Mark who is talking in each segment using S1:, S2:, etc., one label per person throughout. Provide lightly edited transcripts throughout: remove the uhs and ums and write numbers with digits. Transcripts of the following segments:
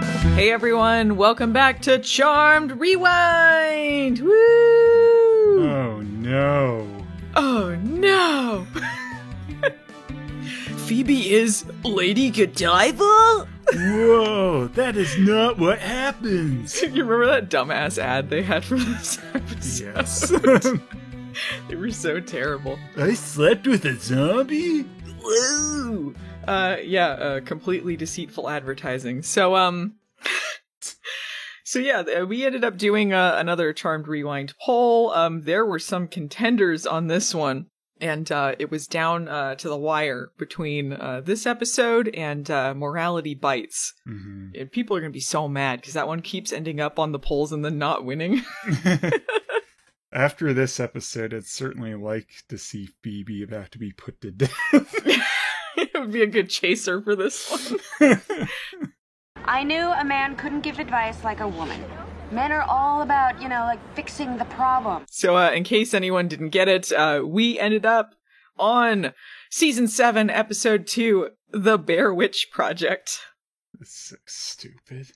S1: Hey everyone, welcome back to Charmed Rewind! Woo!
S2: Oh no.
S1: Oh no! Phoebe is Lady Godiva?
S2: Whoa, that is not what happens.
S1: You remember that dumbass ad they had for this episode?
S2: Yes.
S1: They were so terrible.
S2: I slept with a zombie?
S1: Woo! Completely deceitful advertising. So we ended up doing another Charmed Rewind poll. There were some contenders on this one, and it was down to the wire between this episode and Morality Bites.
S2: Mm-hmm.
S1: And people are going to be so mad because that one keeps ending up on the polls and then not winning.
S2: After this episode, I'd certainly like to see Phoebe about to be put to death.
S1: It would be a good chaser for this one.
S3: I knew a man couldn't give advice like a woman. Men are all about, fixing the problem.
S1: So, in case anyone didn't get it, we ended up on Season 7, Episode 2, The Bear Witch Project.
S2: That's so stupid.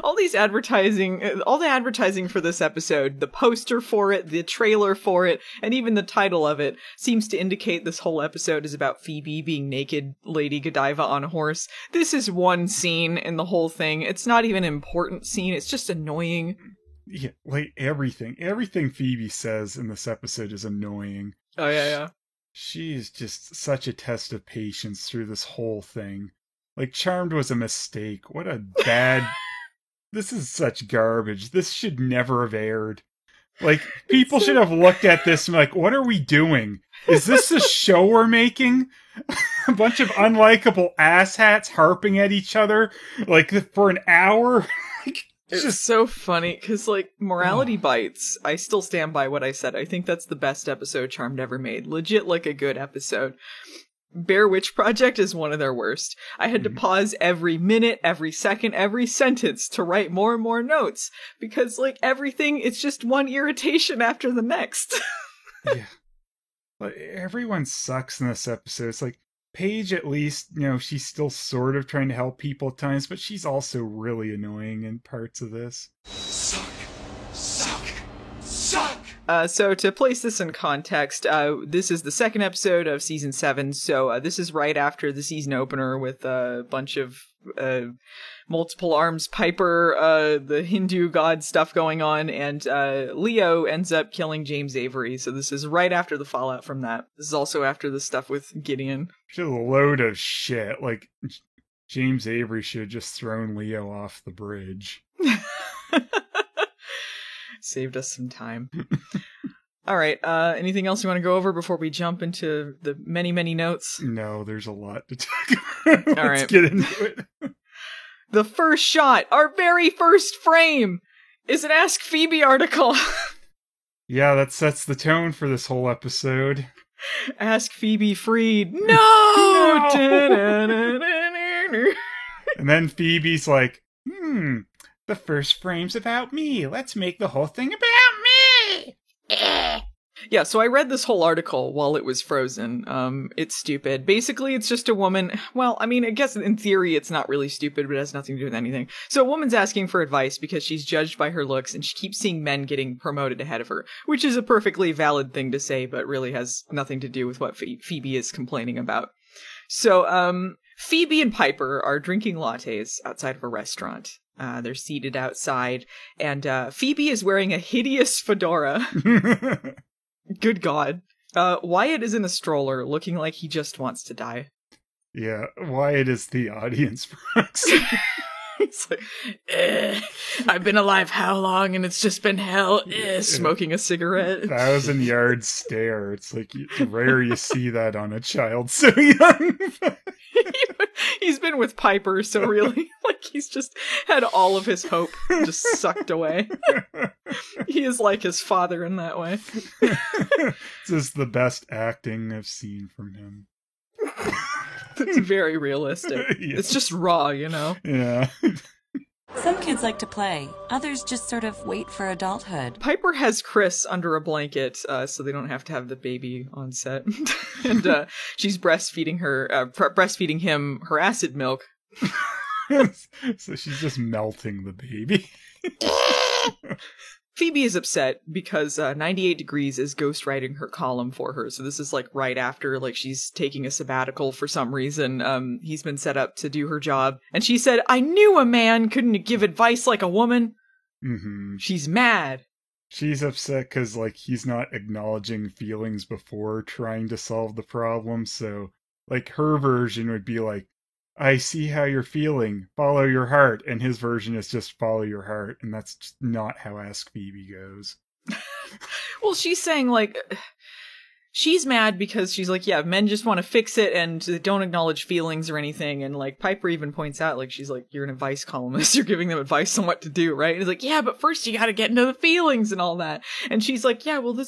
S1: All the advertising for this episode, the poster for it, the trailer for it, and even the title of it seems to indicate this whole episode is about Phoebe being naked Lady Godiva on a horse. This is one scene in the whole thing. It's not even an important scene. It's just annoying.
S2: Yeah, like everything Phoebe says in this episode is annoying.
S1: Oh, yeah.
S2: She's just such a test of patience through this whole thing. Like, Charmed was a mistake. What a bad... This is such garbage. This should never have aired. Like, people should have looked at this and like, what are we doing? Is this a show we're making? A bunch of unlikable asshats harping at each other, like, for an hour?
S1: It's just so funny, because, Morality Bites, I still stand by what I said. I think that's the best episode Charmed ever made. Legit, a good episode. Bear Witch Project is one of their worst. I had to pause every minute, every second, every sentence to write more and more notes, because, everything, it's just one irritation after the next.
S2: Yeah. Everyone sucks in this episode. It's Paige, at least, she's still sort of trying to help people at times, but she's also really annoying in parts of this.
S4: Suck.
S1: So to place this in context, this is the second episode of season 7. So this is right after the season opener with a bunch of multiple arms Piper, the Hindu god stuff going on, and Leo ends up killing James Avery. So this is right after the fallout from that. This is also after the stuff with Gideon.
S2: Just a load of shit. James Avery should have just thrown Leo off the bridge.
S1: Saved us some time. All right. Anything else you want to go over before we jump into the many, many notes?
S2: No, there's a lot to talk about.
S1: All
S2: Let's get into it.
S1: The first shot, our very first frame, is an Ask Phoebe article.
S2: Yeah, that sets the tone for this whole episode.
S1: Ask Phoebe Freed. No!
S2: And then Phoebe's like, the first frame's about me. Let's make the whole thing about me.
S1: Yeah, so I read this whole article while it was frozen. It's stupid. Basically, it's just a woman. Well, I mean, I guess in theory it's not really stupid, but it has nothing to do with anything. So a woman's asking for advice because she's judged by her looks and she keeps seeing men getting promoted ahead of her, which is a perfectly valid thing to say, but really has nothing to do with what Phoebe is complaining about. So, Phoebe and Piper are drinking lattes outside of a restaurant. They're seated outside, and Phoebe is wearing a hideous fedora. Good God. Wyatt is in a stroller, looking like he just wants to die.
S2: Yeah, Wyatt is the audience proxy.
S1: He's like, I've been alive how long, and it's just been hell. Smoking a cigarette.
S2: 1,000-yard stare. It's rare you see that on a child so young.
S1: He's been with Piper, so really, he's just had all of his hope just sucked away. He is like his father in that way.
S2: This is the best acting I've seen from him.
S1: It's very realistic. Yeah. It's just raw,
S2: Yeah.
S5: Some kids like to play. Others just sort of wait for adulthood.
S1: Piper has Chris under a blanket, so they don't have to have the baby on set. And she's breastfeeding him her acid milk.
S2: So she's just melting the baby.
S1: Phoebe is upset because 98 Degrees is ghostwriting her column for her. So this is like right after like she's taking a sabbatical for some reason. He's been set up to do her job. And she said, I knew a man couldn't give advice like a woman.
S2: Mm-hmm.
S1: She's mad.
S2: She's upset because like he's not acknowledging feelings before trying to solve the problem. So like her version would be like, I see how you're feeling. Follow your heart. And his version is just follow your heart. And that's just not how Ask Phoebe goes.
S1: Well, she's saying, like, she's mad because she's like, yeah, men just want to fix it and they don't acknowledge feelings or anything. And, like, Piper even points out, like, she's like, you're an advice columnist. You're giving them advice on what to do, right? And he's like, yeah, but first you got to get into the feelings and all that. And she's like, yeah, well,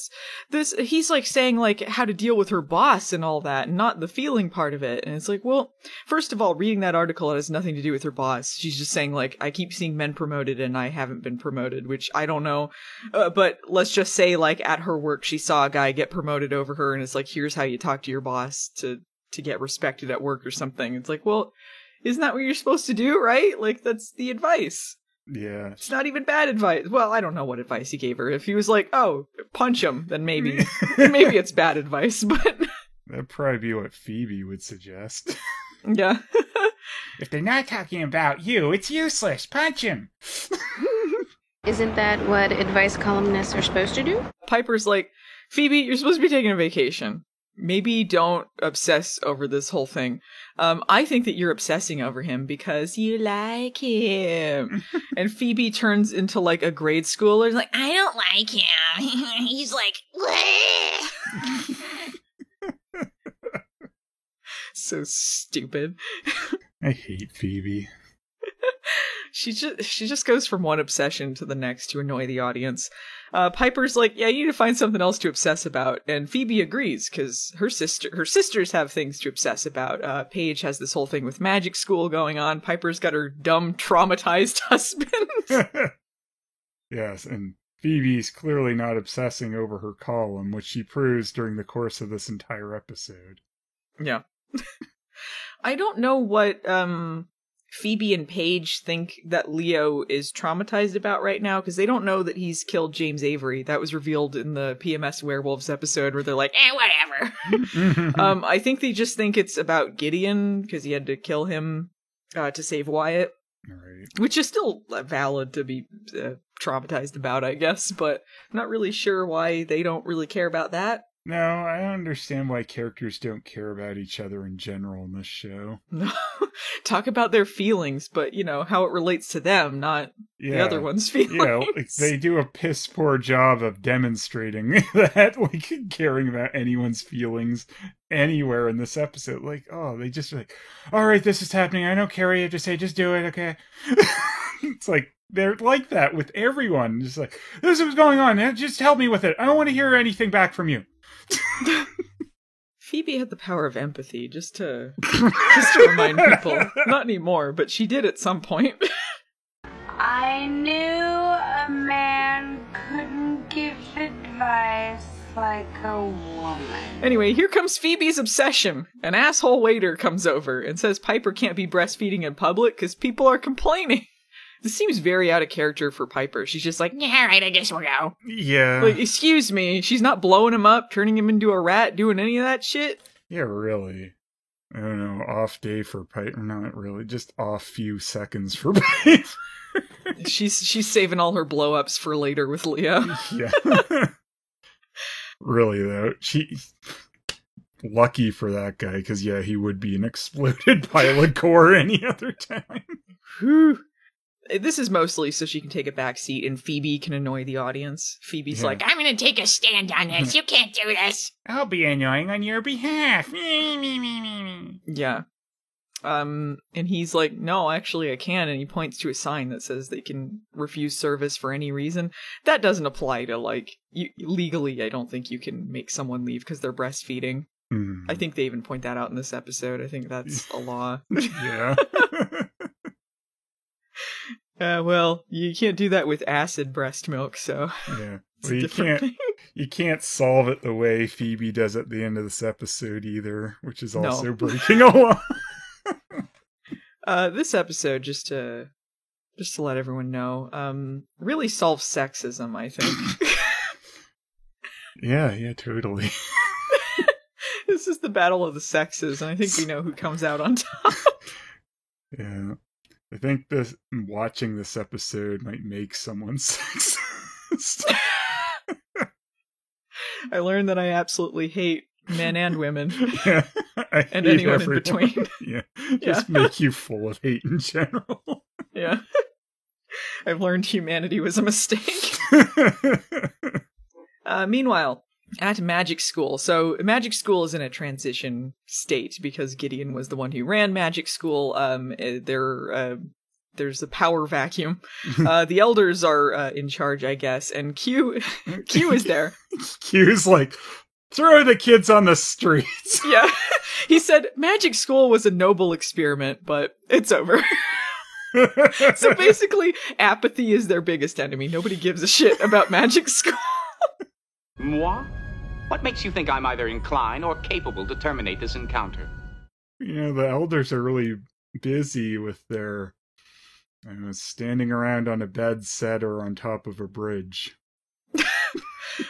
S1: he's like saying, like, how to deal with her boss and all that, and not the feeling part of it. And it's like, well, first of all, reading that article, it has nothing to do with her boss. She's just saying, like, I keep seeing men promoted and I haven't been promoted, which I don't know. But let's just say, like, at her work, she saw a guy get promoted over her and it's like, here's how you talk to your boss to get respected at work or something. It's like, well, isn't that what you're supposed to do, right? Like, that's the advice.
S2: Yeah.
S1: It's not even bad advice. Well, I don't know what advice he gave her. If he was like, oh, punch him, then maybe it's bad advice, but...
S2: That'd probably be what Phoebe would suggest.
S1: Yeah.
S2: If they're not talking about you, it's useless. Punch him.
S4: Isn't that what advice columnists are supposed to do?
S1: Piper's like, Phoebe, you're supposed to be taking a vacation. Maybe don't obsess over this whole thing. I think that you're obsessing over him because you like him. And Phoebe turns into like a grade schooler. Like, I don't like him. He's like, so stupid.
S2: I hate Phoebe.
S1: She just goes from one obsession to the next to annoy the audience. Piper's like, yeah, you need to find something else to obsess about. And Phoebe agrees, because her sisters have things to obsess about. Paige has this whole thing with magic school going on. Piper's got her dumb, traumatized husband.
S2: Yes, and Phoebe's clearly not obsessing over her column, which she proves during the course of this entire episode.
S1: Yeah. I don't know what Phoebe and Paige think that Leo is traumatized about right now, because they don't know that he's killed James Avery. That was revealed in the PMS Werewolves episode where they're like, whatever. I think they just think it's about Gideon, because he had to kill him to save Wyatt.
S2: Right.
S1: Which is still valid to be traumatized about, I guess, but I'm not really sure why they don't really care about that.
S2: No, I don't understand why characters don't care about each other in general in this show.
S1: No, talk about their feelings, but, you know, how it relates to them, not the other one's feelings.
S2: You know, like, they do a piss poor job of demonstrating that, like, caring about anyone's feelings anywhere in this episode. Like, oh, they just like, all right, this is happening. I don't care what you have to say. Just do it, okay? It's like, they're like that with everyone. Just like, this is what's going on. Just help me with it. I don't want to hear anything back from you.
S1: Phoebe had the power of empathy, just to remind people. Not anymore, but she did at some point.
S3: I knew a man couldn't give advice like a woman.
S1: Anyway, here comes Phoebe's obsession. An asshole waiter comes over and says Piper can't be breastfeeding in public because people are complaining. This seems very out of character for Piper. She's just like, yeah, all right, I guess we'll go.
S2: Yeah.
S1: Like, excuse me. She's not blowing him up, turning him into a rat, doing any of that shit.
S2: Yeah, really. I don't know, off day for Piper. Not really, just off few seconds for Piper.
S1: She's saving all her blow-ups for later with Leo.
S2: Yeah. Really, though. Lucky for that guy, because, yeah, he would be an exploded pilot core any other time.
S1: Whew. This is mostly so she can take a back seat and Phoebe can annoy the audience. Phoebe's like, I'm going to take a stand on this. You can't do this.
S2: I'll be annoying on your behalf.
S1: Yeah. And he's like, no, actually I can. And he points to a sign that says they can refuse service for any reason. That doesn't apply to, like, legally, I don't think you can make someone leave because they're breastfeeding.
S2: Mm.
S1: I think they even point that out in this episode. I think that's a law.
S2: Yeah.
S1: Well, you can't do that with acid breast milk, so
S2: yeah. Well, you can't solve it the way Phoebe does at the end of this episode either, which is also breaking a law.
S1: This episode, just to let everyone know, really solves sexism, I think.
S2: Yeah, totally.
S1: This is the battle of the sexes, and I think we know who comes out on top.
S2: Yeah. I think watching this episode might make someone sexist.
S1: I learned that I absolutely hate men and women.
S2: Yeah,
S1: and anyone in between.
S2: Yeah. Just make you full of hate in general.
S1: Yeah. I've learned humanity was a mistake. Meanwhile, at Magic School. So Magic School is in a transition state because Gideon was the one who ran Magic School. There's a power vacuum. The elders are in charge, I guess, and Q is there.
S2: Q's like, throw the kids on the streets.
S1: Yeah. He said Magic School was a noble experiment, but it's over. So basically, apathy is their biggest enemy. Nobody gives a shit about Magic School.
S6: Moi? What makes you think I'm either inclined or capable to terminate this encounter?
S2: The elders are really busy with their standing around on a bed set or on top of a bridge.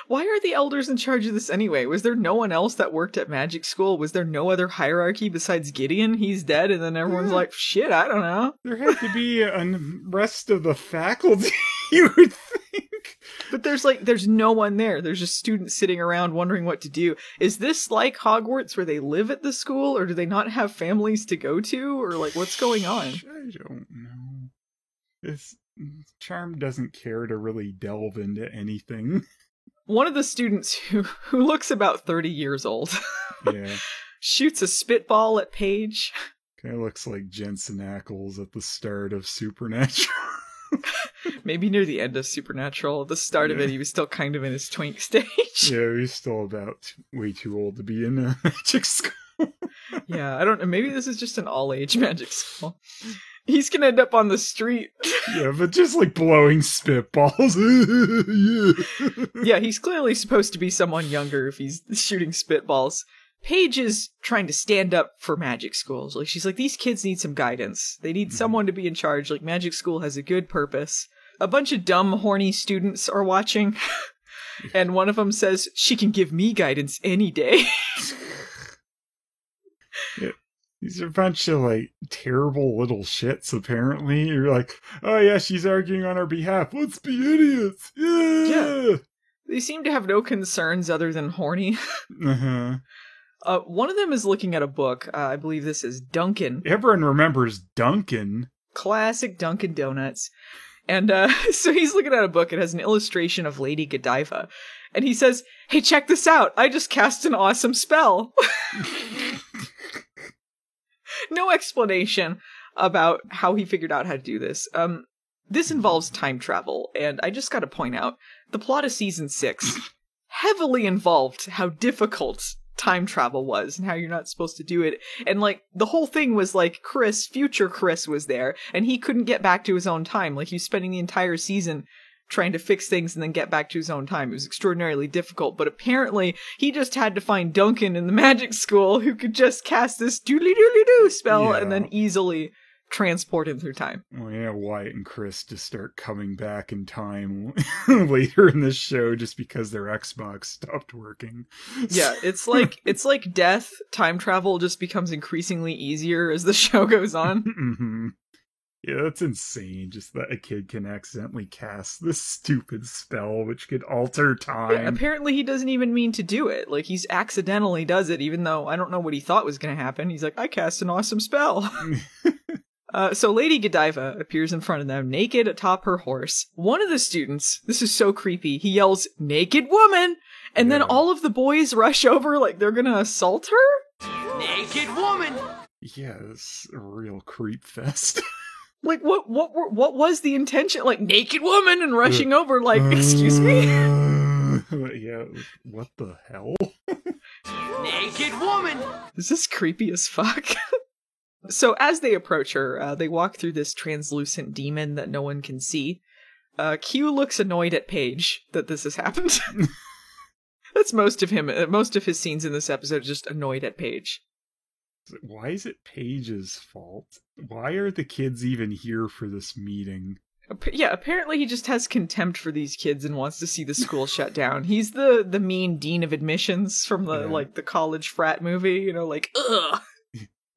S1: Why are the elders in charge of this anyway? Was there no one else that worked at Magic School? Was there no other hierarchy besides Gideon? He's dead, and then everyone's like, shit, I don't know.
S2: There had to be a rest of the faculty, you would think.
S1: But there's no one there. There's just students sitting around wondering what to do. Is this like Hogwarts where they live at the school, or do they not have families to go to, or like what's going on?
S2: I don't know. This Charm doesn't care to really delve into anything.
S1: One of the students who looks about 30 years old
S2: Yeah.
S1: shoots a spitball at Paige.
S2: Kind of looks like Jensen Ackles at the start of Supernatural.
S1: Maybe near the end of Supernatural. At the start of it, he was still kind of in his twink stage.
S2: Yeah, he's still about way too old to be in a magic school.
S1: Yeah, I don't know. Maybe this is just an all-age magic school. He's gonna end up on the street.
S2: Yeah, but just like blowing spitballs. Yeah.
S1: Yeah, he's clearly supposed to be someone younger if he's shooting spitballs. Paige is trying to stand up for magic schools. Like, she's like, these kids need some guidance. They need someone to be in charge. Like, magic school has a good purpose. A bunch of dumb, horny students are watching. And one of them says, she can give me guidance any day.
S2: Yeah. These are a bunch of, like, terrible little shits, apparently. You're like, oh yeah, she's arguing on our behalf. Let's be idiots. Yeah.
S1: They seem to have no concerns other than horny.
S2: Uh-huh.
S1: One of them is looking at a book. I believe this is Dunkin'.
S2: Everyone remembers Dunkin'.
S1: Classic Dunkin' Donuts. And so he's looking at a book. It has an illustration of Lady Godiva. And he says, hey, check this out. I just cast an awesome spell. No explanation about how he figured out how to do this. This involves time travel. And I just gotta point out, the plot of season 6 heavily involved how difficult time travel was and how you're not supposed to do it. And like the whole thing was like future Chris was there and he couldn't get back to his own time. Like he was spending the entire season trying to fix things and then get back to his own time. It was extraordinarily difficult, but apparently he just had to find Duncan in the magic school who could just cast this doodly-doodly-doo spell and then easily transport him through time.
S2: Well, yeah, Wyatt and Chris just start coming back in time later in this show just because their Xbox stopped working.
S1: Yeah, it's like death. Time travel just becomes increasingly easier as the show goes on.
S2: Mm-hmm. Yeah, that's insane. Just that a kid can accidentally cast this stupid spell which could alter time.
S1: Yeah, apparently he doesn't even mean to do it. Like, he's accidentally does it, even though I don't know what he thought was going to happen. He's like, I cast an awesome spell. So Lady Godiva appears in front of them, naked atop her horse. One of the students, this is so creepy, he yells, naked woman! And then all of the boys rush over like they're gonna assault her?
S6: Naked woman!
S2: Yeah, it's a real creep fest.
S1: Like, what was the intention? Like, naked woman and rushing over like, excuse me?
S2: Yeah, what the hell?
S6: Naked woman!
S1: Is this creepy as fuck? So as they approach her, they walk through this translucent demon that no one can see. Q looks annoyed at Paige that this has happened. That's most of him. Most of his scenes in this episode are just annoyed at Paige.
S2: Why is it Paige's fault? Why are the kids even here for this meeting?
S1: Yeah, apparently he just has contempt for these kids and wants to see the school shut down. He's the mean dean of admissions from the college frat movie, you know, like, ugh.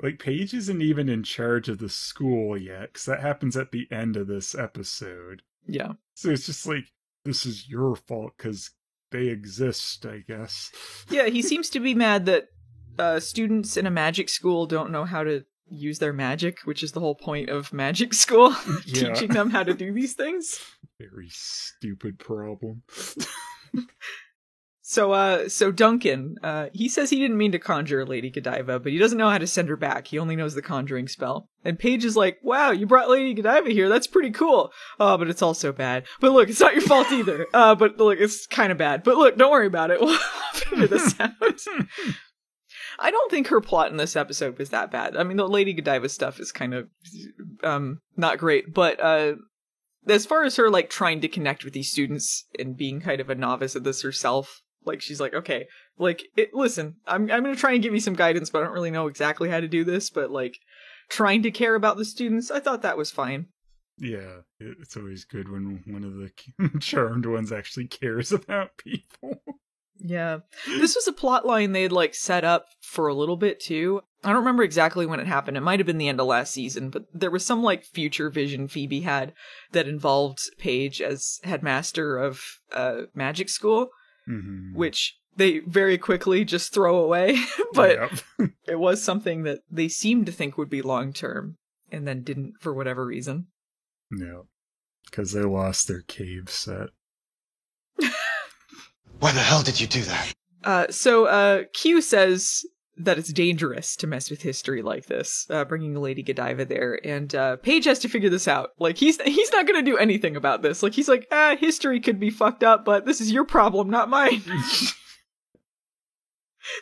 S2: Like, Paige isn't even in charge of the school yet, because that happens at the end of this episode.
S1: Yeah.
S2: So it's just like, this is your fault, because they exist, I guess.
S1: Yeah, he seems to be mad that students in a magic school don't know how to use their magic, which is the whole point of magic school. Teaching them how to do these things.
S2: Very stupid problem.
S1: So Duncan, he says he didn't mean to conjure Lady Godiva, but he doesn't know how to send her back. He only knows the conjuring spell. And Paige is like, wow, you brought Lady Godiva here. That's pretty cool. Oh, but it's also bad. But look, it's not your fault either. But look, it's kind of bad. But look, don't worry about it. We'll figure this out. I don't think her plot in this episode was that bad. I mean, the Lady Godiva stuff is kind of not great. But as far as her, like, trying to connect with these students and being kind of a novice at this herself, like, she's like, okay, like, listen, I'm going to try and give you some guidance, but I don't really know exactly how to do this. But, like, trying to care about the students, I thought that was fine.
S2: Yeah, it's always good when one of the charmed ones actually cares about people.
S1: Yeah. This was a plot line they'd, like, set up for a little bit, too. I don't remember exactly when it happened. It might have been the end of last season, but there was some, like, future vision Phoebe had that involved Paige as headmaster of magic school. Mm-hmm. Which they very quickly just throw away. But it was something that they seemed to think would be long-term and then didn't for whatever reason.
S2: No, because they lost their cave set.
S7: Why the hell did you do that?
S1: So Q says that it's dangerous to mess with history like this, bringing Lady Godiva there, and Paige has to figure this out. Like, he's not going to do anything about this. Like, he's like, history could be fucked up, but this is your problem, not mine.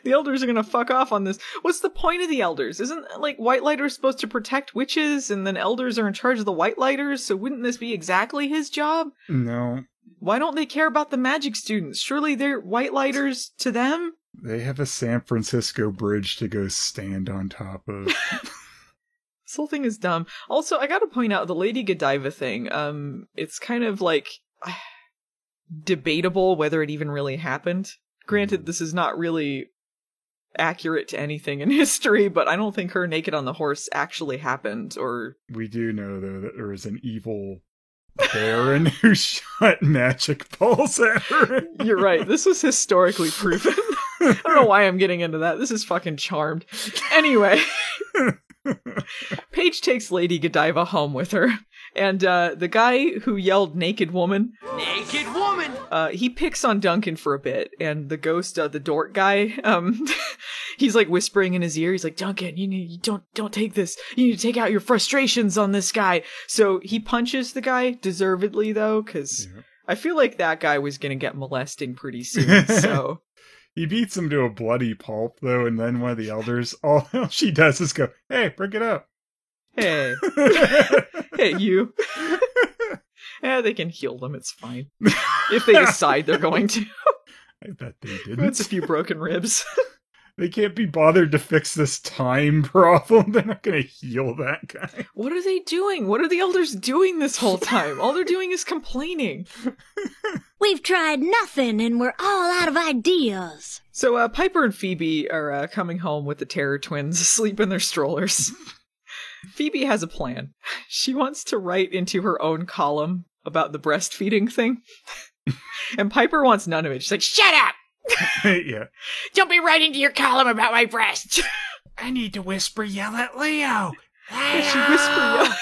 S1: The elders are going to fuck off on this. What's the point of the elders? Isn't, like, White Lighters supposed to protect witches, and then elders are in charge of the White Lighters, so wouldn't this be exactly his job?
S2: No.
S1: Why don't they care about the magic students? Surely they're White Lighters to them?
S2: They have a San Francisco bridge to go stand on top of.
S1: This whole thing is dumb. Also, I gotta point out the Lady Godiva thing. It's kind of like debatable whether it even really happened. Granted, this is not really accurate to anything in history, but I don't think her naked on the horse actually happened. Or
S2: we do know, though, that there was an evil Baron who shot magic balls at her.
S1: You're right. This was historically proven. I don't know why I'm getting into that. This is fucking Charmed. Anyway, Paige takes Lady Godiva home with her, and the guy who yelled "naked woman," he picks on Duncan for a bit, and the ghost, the dork guy, he's like whispering in his ear. He's like, "Duncan, you don't take this. You need to take out your frustrations on this guy." So he punches the guy, deservedly though, because I feel like that guy was gonna get molesting pretty soon. So.
S2: He beats him to a bloody pulp, though, and then one of the elders, all she does is go, "Hey, bring it up."
S1: Hey. Hey, you. They can heal them, it's fine. If they decide they're going to.
S2: I bet they didn't.
S1: It's a few broken ribs.
S2: They can't be bothered to fix this time problem. They're not going to heal that guy.
S1: What are they doing? What are the elders doing this whole time? All they're doing is complaining.
S8: We've tried nothing and we're all out of ideas.
S1: So Piper and Phoebe are coming home with the Terror Twins asleep in their strollers. Phoebe has a plan. She wants to write into her own column about the breastfeeding thing. And Piper wants none of it. She's like, shut up!
S2: Yeah.
S1: Don't be writing to your column about my breasts.
S2: I need to whisper yell at Leo.
S1: Leo! She whisper yell.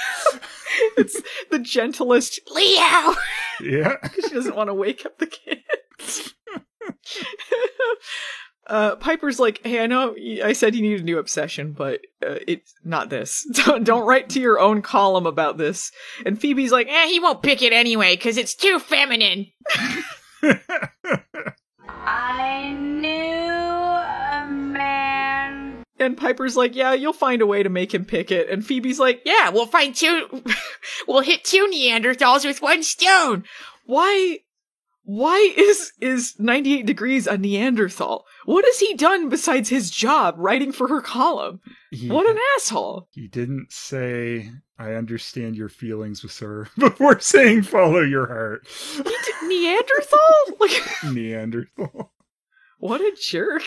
S1: It's the gentlest Leo!
S2: Yeah.
S1: She doesn't want to wake up the kids. Piper's like, hey, I know I said you need a new obsession, but it's not this. Don't write to your own column about this. And Phoebe's like, he won't pick it anyway, because it's too feminine.
S3: I knew a man.
S1: And Piper's like, yeah, you'll find a way to make him pick it. And Phoebe's like, yeah, we'll hit two Neanderthals with one stone. Why why is 98 Degrees a Neanderthal? What has he done besides his job writing for her column? What an asshole.
S2: He didn't say, I understand your feelings, sir, before saying follow your heart.
S1: Neanderthal?
S2: Neanderthal.
S1: What a jerk.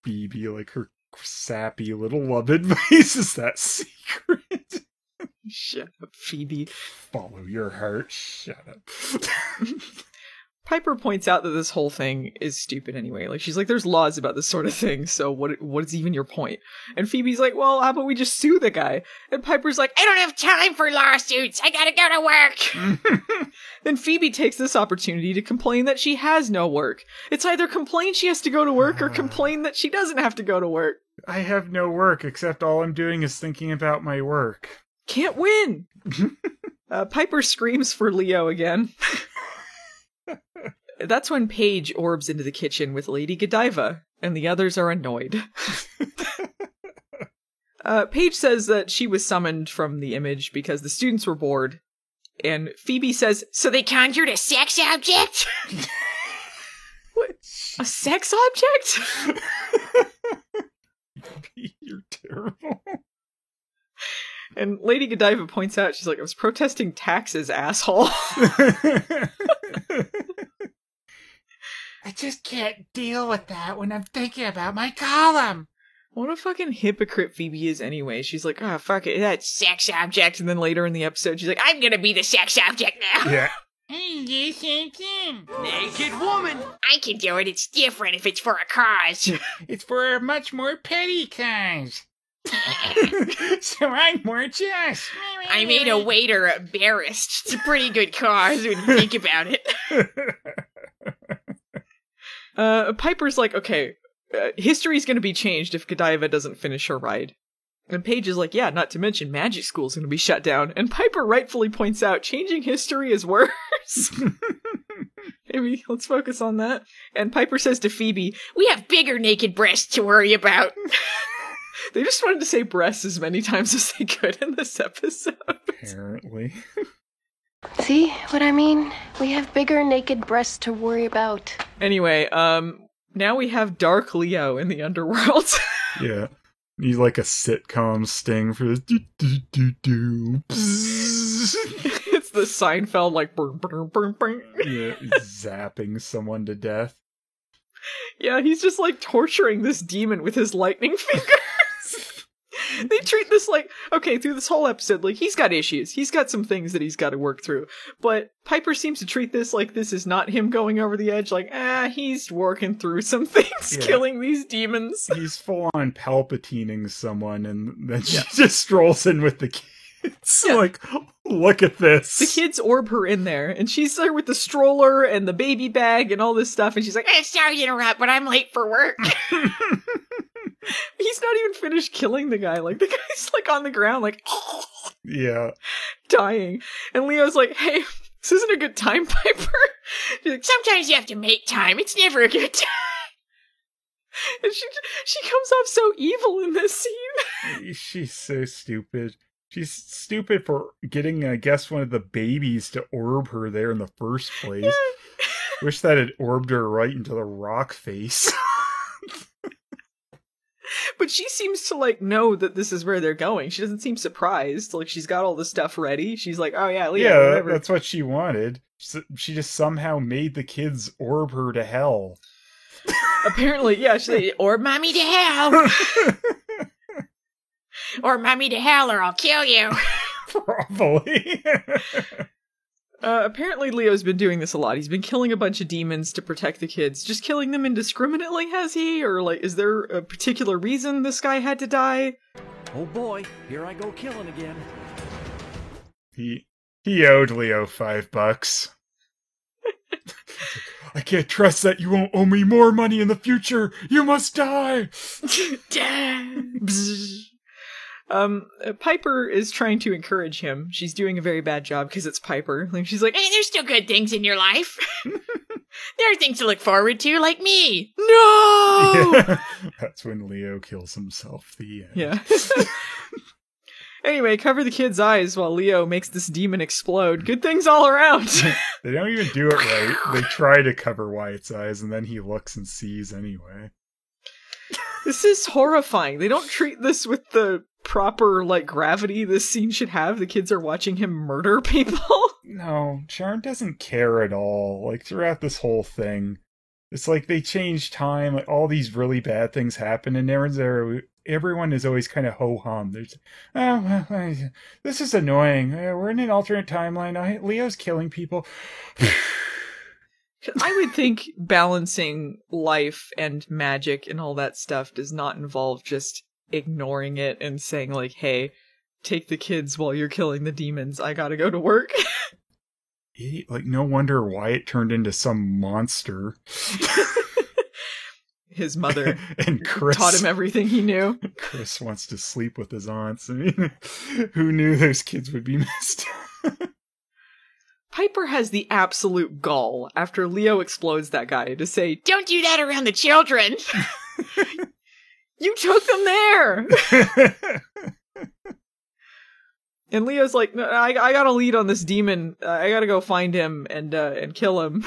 S2: Phoebe, like her sappy little love advice is that secret.
S1: Shut up, Phoebe.
S2: Follow your heart. Shut up.
S1: Piper points out that this whole thing is stupid anyway. Like, she's like, there's laws about this sort of thing, so what is even your point? And Phoebe's like, well, how about we just sue the guy? And Piper's like, I don't have time for lawsuits. I gotta go to work. Then Phoebe takes this opportunity to complain that she has no work. It's either complain she has to go to work or complain that she doesn't have to go to work.
S2: I have no work, except all I'm doing is thinking about my work.
S1: Can't win. Piper screams for Leo again. That's when Paige orbs into the kitchen with Lady Godiva, and the others are annoyed. Paige says that she was summoned from the image because the students were bored, and Phoebe says, so they conjured a sex object? What? A sex object?
S2: You're terrible.
S1: And Lady Godiva points out, she's like, I was protesting taxes, asshole.
S2: I just can't deal with that when I'm thinking about my column.
S1: What a fucking hypocrite Phoebe is anyway. She's like, oh, fuck it, that sex object. And then later in the episode, she's like, I'm gonna be the sex object now.
S2: Yeah.
S9: The same thing.
S6: Naked woman.
S9: I can do it. It's different if it's for a cause.
S2: It's for a much more petty cause. So I'm more just.
S9: I made a waiter a barist. It's a pretty good cause when you think about it.
S1: Piper's like, okay, history's gonna be changed if Godiva doesn't finish her ride. And Paige is like, yeah, not to mention magic school's gonna be shut down. And Piper rightfully points out, changing history is worse. Maybe let's focus on that. And Piper says to Phoebe,
S9: we have bigger naked breasts to worry about.
S1: They just wanted to say breasts as many times as they could in this episode.
S2: Apparently.
S4: See what I mean? We have bigger naked breasts to worry about.
S1: Anyway, now we have Dark Leo in the underworld.
S2: Yeah. Need like a sitcom sting for this.
S1: It's the Seinfeld, like, burn, burn, burn, burn.
S2: Yeah, zapping someone to death.
S1: Yeah, he's just like torturing this demon with his lightning fingers. They treat this like, okay, through this whole episode, like, he's got issues. He's got some things that he's got to work through. But Piper seems to treat this like this is not him going over the edge. Like, he's working through some things, killing these demons.
S2: He's full on Palpatining someone, and then she just strolls in with the kids. Yeah. Like, look at this.
S1: The kids orb her in there, and she's there with the stroller and the baby bag and all this stuff, and she's like,
S9: I'm sorry to interrupt, but I'm late for work.
S1: He's not even finished killing the guy. Like, the guy's like on the ground, like,
S2: yeah,
S1: dying. And Leo's like, hey, this isn't a good time, Piper.
S9: She's like, sometimes you have to make time. It's never a good time.
S1: And she comes off so evil in this scene.
S2: She's so stupid. She's stupid for getting, I guess, one of the babies to orb her there in the first place. Yeah. Wish that had orbed her right into the rock face.
S1: But she seems to, like, know that this is where they're going. She doesn't seem surprised. Like, she's got all the stuff ready. She's like, oh, yeah, Leo,
S2: yeah,
S1: whatever.
S2: That's what she wanted. She just somehow made the kids orb her to hell.
S1: Apparently, yeah. She's like,
S9: orb mommy to hell. Or mommy to hell, or I'll kill you.
S2: Probably.
S1: Apparently Leo's been doing this a lot. He's been killing a bunch of demons to protect the kids. Just killing them indiscriminately, has he? Or, like, is there a particular reason this guy had to die?
S10: Oh boy, here I go killing again.
S2: He owed Leo $5. I can't trust that you won't owe me more money in the future. You must die.
S1: Piper is trying to encourage him. She's doing a very bad job because it's Piper. Like, she's like,
S9: hey, there's still good things in your life. There are things to look forward to, like me.
S1: No!
S2: Yeah. That's when Leo kills himself. The end.
S1: Yeah. Anyway, cover the kid's eyes while Leo makes this demon explode. Good things all around.
S2: They don't even do it right. They try to cover Wyatt's eyes, and then he looks and sees anyway.
S1: This is horrifying. They don't treat this with the proper, gravity this scene should have. The kids are watching him murder people.
S2: No, Charmed doesn't care at all. Throughout this whole thing, it's like they change time. All these really bad things happen, and everyone is always kind of ho-hum. There's, this is annoying. We're in an alternate timeline. Leo's killing people.
S1: I would think balancing life and magic and all that stuff does not involve just ignoring it and saying, hey, take the kids while you're killing the demons. I gotta go to work.
S2: No wonder Wyatt turned into some monster.
S1: His mother
S2: and Chris
S1: taught him everything he knew.
S2: Chris wants to sleep with his aunts. I mean, who knew those kids would be missed?
S1: Piper has the absolute gall after Leo explodes that guy to say,
S9: "Don't do that around the children."
S1: You took them there. And Leo's like, no, I got a lead on this demon. I gotta go find him and kill him.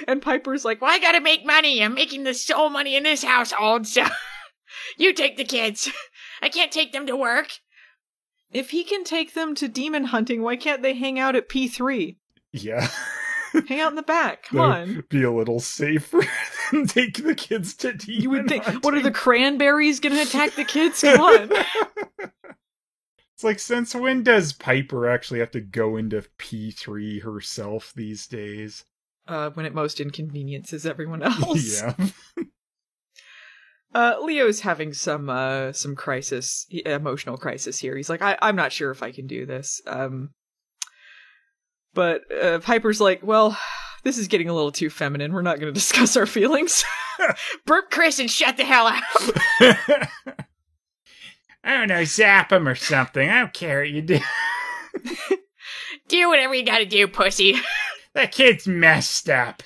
S1: And Piper's like,
S9: well, I gotta make money. I'm making the sole money in this household, so you take the kids. I can't take them to work.
S1: If he can take them to demon hunting, why can't they hang out at P3?
S2: Yeah.
S1: Hang out in the back. Come on.
S2: Be a little safer than take the kids to demon
S1: You would think,
S2: hunting.
S1: What are the cranberries gonna attack the kids? Come on.
S2: It's since when does Piper actually have to go into P3 herself these days?
S1: When it most inconveniences everyone else.
S2: Yeah.
S1: Leo's having some crisis, emotional crisis here. He's like, I'm not sure if I can do this. But Piper's like, well, this is getting a little too feminine. We're not going to discuss our feelings.
S9: Burp Chris and shut the hell up.
S2: I don't know, zap him or something. I don't care what you do.
S9: Do whatever you gotta do, pussy.
S2: That kid's messed up.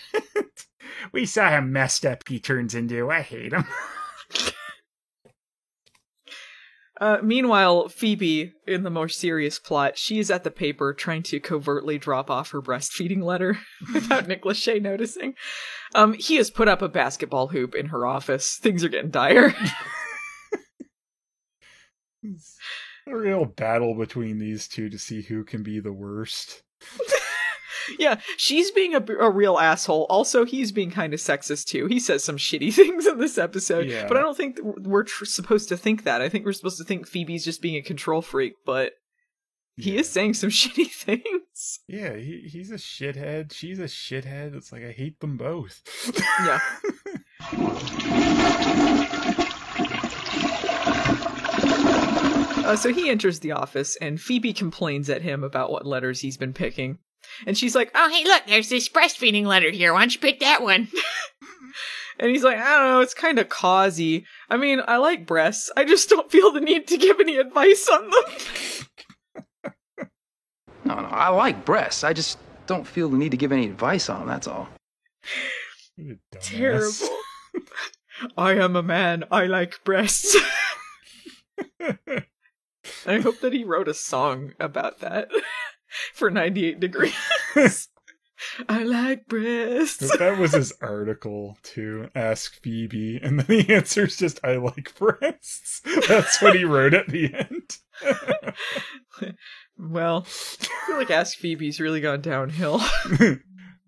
S2: We saw how messed up he turns into. I hate him.
S1: Meanwhile, Phoebe, in the more serious plot, she is at the paper trying to covertly drop off her breastfeeding letter without Nick Lachey noticing. He has put up a basketball hoop in her office. Things are getting dire.
S2: It's a real battle between these two to see who can be the worst.
S1: Yeah, she's being a real asshole. Also, he's being kind of sexist, too. He says some shitty things in this episode.
S2: Yeah.
S1: But I don't think we're supposed to think that. I think we're supposed to think Phoebe's just being a control freak, but he is saying some shitty things.
S2: Yeah, he's a shithead. She's a shithead. It's I hate them both.
S1: Yeah. So he enters the office, and Phoebe complains at him about what letters he's been picking. And she's like,
S9: oh, hey, look, there's this breastfeeding letter here. Why don't you pick that one?
S1: And he's like, I don't know, it's kind of causey. I mean, I like breasts. I just don't feel the need to give any advice on them.
S11: No, I like breasts. I just don't feel the need to give any advice on them, that's all.
S1: Terrible. I am a man. I like breasts. I hope that he wrote a song about that for 98 Degrees. I like breasts.
S2: That was his article, too. Ask Phoebe. And then the answer is just, I like breasts. That's what he wrote at the end.
S1: Well, I feel like Ask Phoebe's really gone downhill.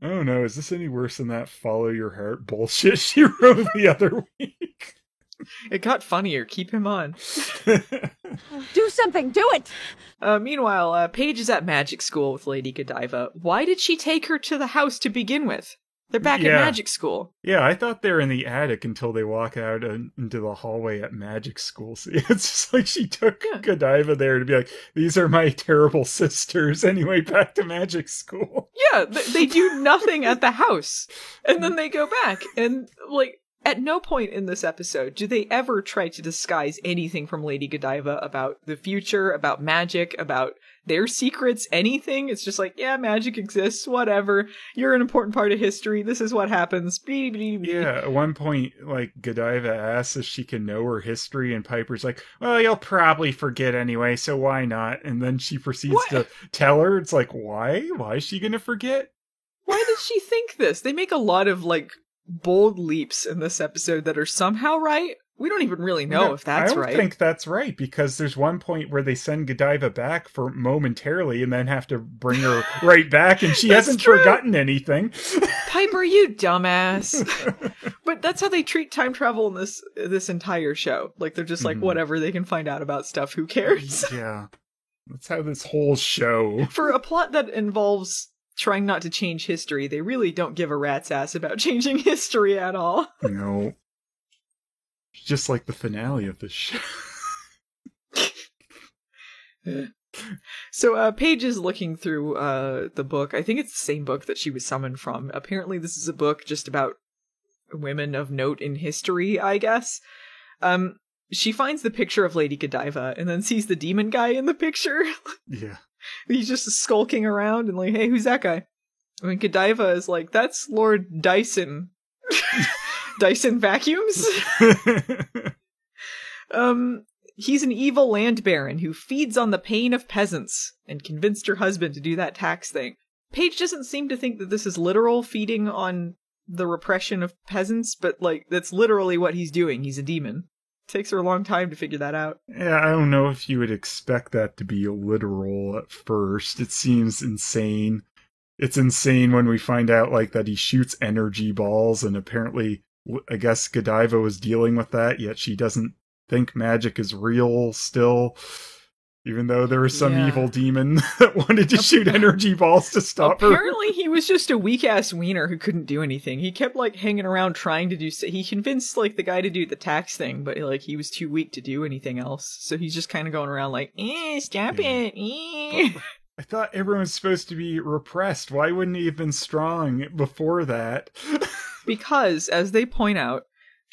S2: Oh no, is this any worse than that follow your heart bullshit she wrote the other week?
S1: It got funnier. Keep him on.
S12: Do something. Do it.
S1: Meanwhile, Paige is at magic school with Lady Godiva. Why did she take her to the house to begin with? They're back at magic school.
S2: Yeah, I thought they were in the attic until they walk out into the hallway at magic school. So it's just like she took Godiva there to be like, these are my terrible sisters. Anyway, back to magic school.
S1: Yeah, they do nothing at the house. And then they go back. And, At no point in this episode do they ever try to disguise anything from Lady Godiva about the future, about magic, about their secrets, anything. It's just like, yeah, magic exists, whatever. You're an important part of history. This is what happens.
S2: Yeah, at one point, like, Godiva asks if she can know her history, and Piper's like, well, you'll probably forget anyway, so why not? And then she proceeds to tell her. It's like, why? Why is she gonna forget?
S1: Why did she think this? They make a lot of, like, bold leaps in this episode that are somehow right. We don't even really know if that's right.
S2: I don't think that's right, because there's one point where they send Godiva back for momentarily and then have to bring her right back, and she hasn't forgotten anything.
S1: Piper, you dumbass. But that's how they treat time travel in this entire show. Like, they're just like, whatever, they can find out about stuff, who cares?
S2: Yeah. That's how this whole show...
S1: For a plot that involves trying not to change history, they really don't give a rat's ass about changing history at all.
S2: No. Just like the finale of this show.
S1: So Paige is looking through the book. I think it's the same book that she was summoned from. Apparently this is a book just about women of note in history, I guess. She finds the picture of Lady Godiva and then sees the demon guy in the picture.
S2: Yeah.
S1: He's just skulking around and like, hey, who's that guy? I mean, Godiva is like, that's Lord Dyson. Dyson vacuums? He's an evil land baron who feeds on the pain of peasants and convinced her husband to do that tax thing. Paige doesn't seem to think that this is literal feeding on the repression of peasants, but like, that's literally what he's doing. He's a demon. Takes her a long time to figure that out.
S2: Yeah, I don't know if you would expect that to be literal at first. It seems insane. It's insane when we find out, like, that he shoots energy balls, and apparently, I guess Godiva was dealing with that, yet she doesn't think magic is real still. Even though there was some evil demon that wanted to shoot energy balls to stop her.
S1: Apparently he was just a weak-ass wiener who couldn't do anything. He kept, like, hanging around trying to do... He convinced, like, the guy to do the tax thing, but, like, he was too weak to do anything else. So he's just kind of going around like, stop it,
S2: I thought everyone was supposed to be repressed. Why wouldn't he have been strong before that?
S1: Because, as they point out,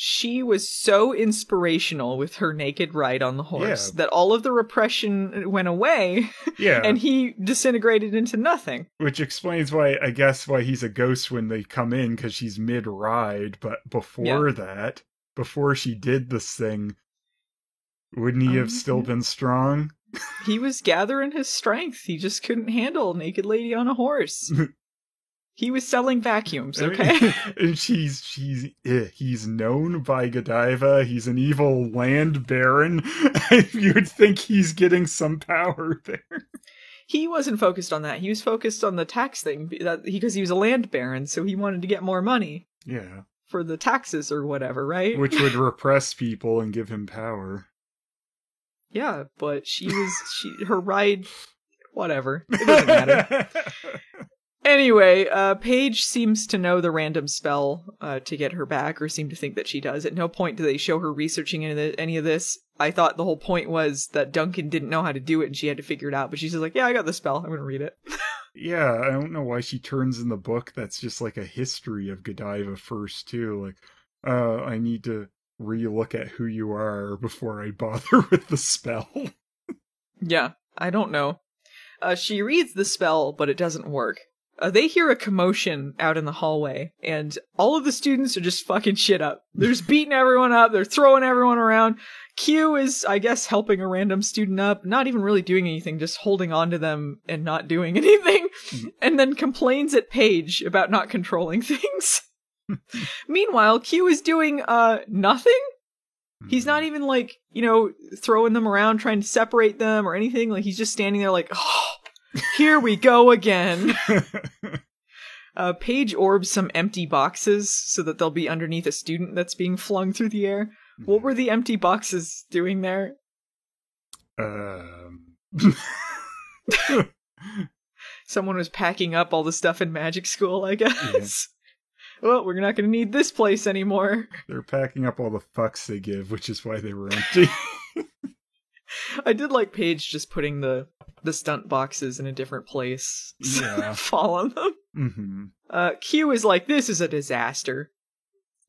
S1: she was so inspirational with her naked ride on the horse that all of the repression went away, and he disintegrated into nothing.
S2: Which explains why he's a ghost when they come in, because she's mid-ride, but before that, before she did this thing, wouldn't he have still been strong?
S1: He was gathering his strength. He just couldn't handle a naked lady on a horse. He was selling vacuums, okay?
S2: And he's known by Godiva. He's an evil land baron. You would think he's getting some power there.
S1: He wasn't focused on that. He was focused on the tax thing because he was a land baron, so he wanted to get more money.
S2: Yeah.
S1: For the taxes or whatever, right?
S2: Which would repress people and give him power.
S1: Yeah, but her ride, whatever. It doesn't matter. Anyway, Paige seems to know the random spell to get her back, or seem to think that she does. At no point do they show her researching any of this. I thought the whole point was that Duncan didn't know how to do it and she had to figure it out. But she's just like, yeah, I got the spell. I'm going to read it.
S2: Yeah, I don't know why she turns in the book that's just like a history of Godiva first, too. Like, I need to re-look at who you are before I bother with the spell.
S1: Yeah, I don't know. She reads the spell, but it doesn't work. They hear a commotion out in the hallway, and all of the students are just fucking shit up. They're just beating everyone up, they're throwing everyone around. Q is, I guess, helping a random student up, not even really doing anything, just holding on to them and not doing anything, and then complains at Paige about not controlling things. Meanwhile, Q is doing, nothing? He's not even, like, throwing them around, trying to separate them or anything. Like, he's just standing there like, oh, here we go again. Paige orbs some empty boxes so that they'll be underneath a student that's being flung through the air. What were the empty boxes doing there? Someone was packing up all the stuff in magic school, I guess. Yeah. Well, we're not going to need this place anymore.
S2: They're packing up all the fucks they give, which is why they were empty.
S1: I did like Paige just putting the stunt boxes in a different place.
S2: Yeah.
S1: Fall on them.
S2: Mm-hmm.
S1: Q is like, this is a disaster.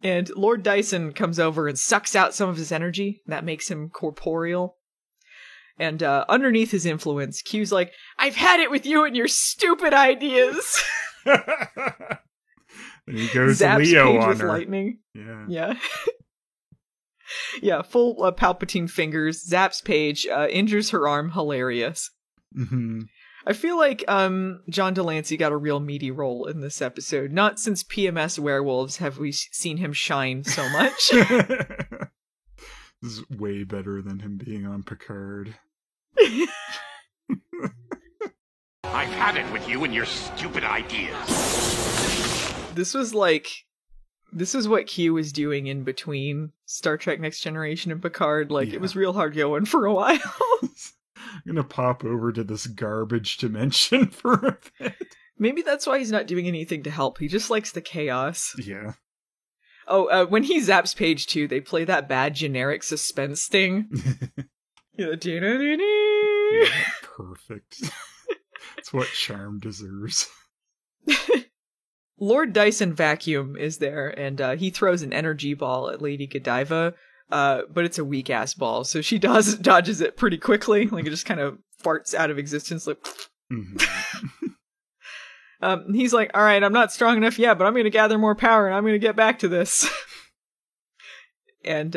S1: And Lord Dyson comes over and sucks out some of his energy. That makes him corporeal. And underneath his influence, Q's like, I've had it with you and your stupid ideas.
S2: And he goes
S1: Zaps
S2: Leo
S1: Paige
S2: on
S1: with
S2: her.
S1: lightning.
S2: Yeah.
S1: Yeah, full Palpatine fingers. Zaps Paige, injures her arm. Hilarious.
S2: Mm-hmm.
S1: I feel like John Delancey got a real meaty role in this episode. Not since PMS Werewolves have we seen him shine so much.
S2: This is way better than him being on Picard.
S6: I've had it with you and your stupid ideas.
S1: This was what Q was doing in between Star Trek Next Generation and Picard. It was real hard going for a while.
S2: I'm gonna pop over to this garbage dimension for a bit.
S1: Maybe that's why he's not doing anything to help. He just likes the chaos.
S2: Yeah.
S1: Oh, when he zaps Paige too, they play that bad generic suspense thing. Yeah,
S2: perfect. It's what Charm deserves.
S1: Lord Dyson Vacuum is there, and he throws an energy ball at Lady Godiva, but it's a weak-ass ball, so she dodges it pretty quickly. It just kind of farts out of existence.
S2: Mm-hmm.
S1: He's like, all right, I'm not strong enough yet, but I'm going to gather more power, and I'm going to get back to this. And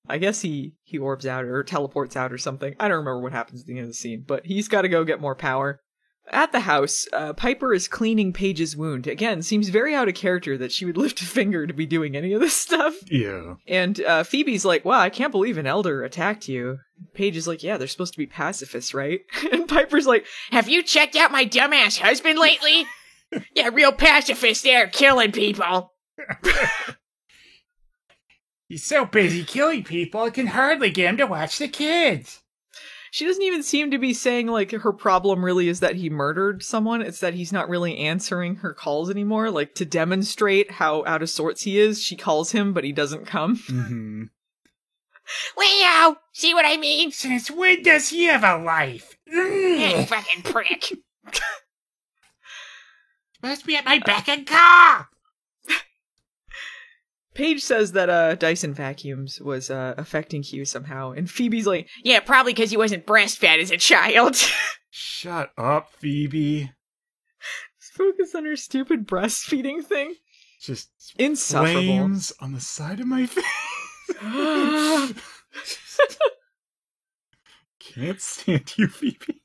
S1: I guess he orbs out or teleports out or something. I don't remember what happens at the end of the scene, but he's got to go get more power. At the house, Piper is cleaning Paige's wound. Again, seems very out of character that she would lift a finger to be doing any of this stuff.
S2: Yeah.
S1: And Phoebe's like, wow, I can't believe an elder attacked you. Paige is like, yeah, they're supposed to be pacifists, right? And Piper's like,
S9: have you checked out my dumbass husband lately? Yeah, real pacifist there, killing people.
S13: He's so busy killing people, I can hardly get him to watch the kids.
S1: She doesn't even seem to be saying, her problem really is that he murdered someone. It's that he's not really answering her calls anymore. To demonstrate how out of sorts he is, she calls him, but he doesn't come.
S2: Mm-hmm.
S9: Leo! See what I mean?
S13: Since when does he have a life?
S9: You fucking prick. Must be at my beck and call!
S1: Paige says that Dyson Vacuums was affecting Q somehow, and Phoebe's like,
S9: yeah, probably because he wasn't breastfed as a child.
S2: Shut up, Phoebe.
S1: Just focus on her stupid breastfeeding thing.
S2: Just
S1: insufferable.
S2: Flames on the side of my face. Can't stand you, Phoebe.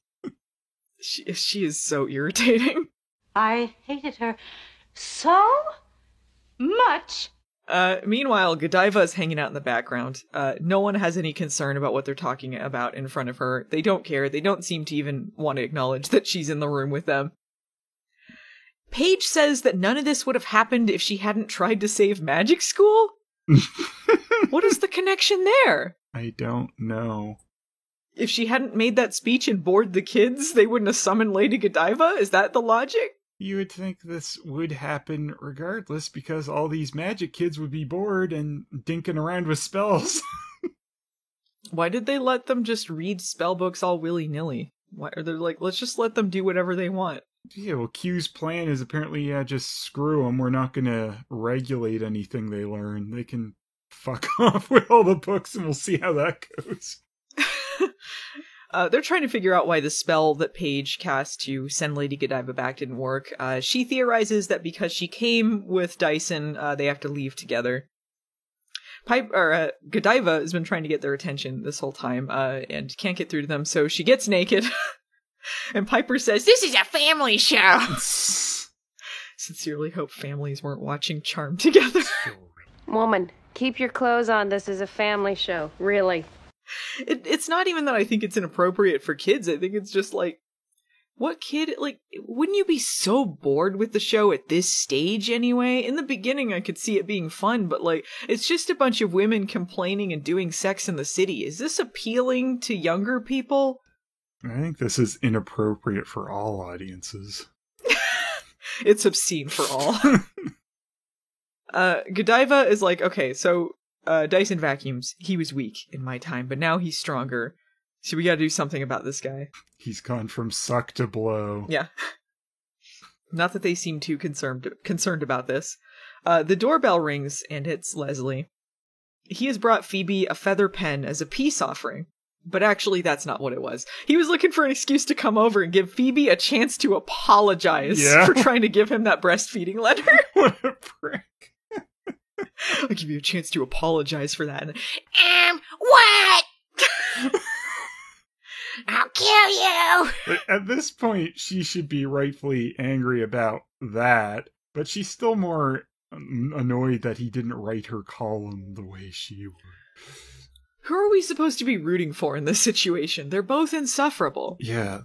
S1: She is so irritating.
S3: I hated her so much.
S1: Meanwhile, Godiva is hanging out in the background. No one has any concern about what they're talking about in front of her. They don't care. They don't seem to even want to acknowledge that she's in the room with them. Paige says that none of this would have happened if she hadn't tried to save Magic School? What is the connection there?
S2: I don't know.
S1: If she hadn't made that speech and bored the kids, they wouldn't have summoned Lady Godiva? Is that the logic?
S2: You would think this would happen regardless, because all these magic kids would be bored and dinking around with spells.
S1: Why did they let them just read spell books all willy-nilly? Why are they like, let's just let them do whatever they want?
S2: Yeah, well, Q's plan is apparently, just screw them. We're not going to regulate anything they learn. They can fuck off with all the books and we'll see how that goes.
S1: They're trying to figure out why the spell that Paige cast to send Lady Godiva back didn't work. She theorizes that because she came with Dyson, they have to leave together. Godiva has been trying to get their attention this whole time, and can't get through to them, so she gets naked. And Piper says,
S9: this is a family show!
S1: Sincerely hope families weren't watching Charmed together.
S4: Woman, keep your clothes on. This is a family show. Really.
S1: It's not even that I think it's inappropriate for kids. I think it's just what kid, wouldn't you be so bored with the show at this stage anyway? In the beginning, I could see it being fun, but it's just a bunch of women complaining and doing Sex in the City. Is this appealing to younger people?
S2: I think this is inappropriate for all audiences.
S1: It's obscene for all. Godiva is like, okay, so Dyson Vacuums, he was weak in my time, but now he's stronger. So we gotta do something about this guy.
S2: He's gone from suck to blow.
S1: Yeah. Not that they seem too concerned about this. The doorbell rings, and it's Leslie. He has brought Phoebe a feather pen as a peace offering. But actually, that's not what it was. He was looking for an excuse to come over and give Phoebe a chance to apologize for trying to give him that breastfeeding letter.
S2: What a prick.
S1: I'll give you a chance to apologize for that.
S9: What? I'll kill you!
S2: At this point, she should be rightfully angry about that, but she's still more annoyed that he didn't write her column the way she would.
S1: Who are we supposed to be rooting for in this situation? They're both insufferable.
S2: Yeah,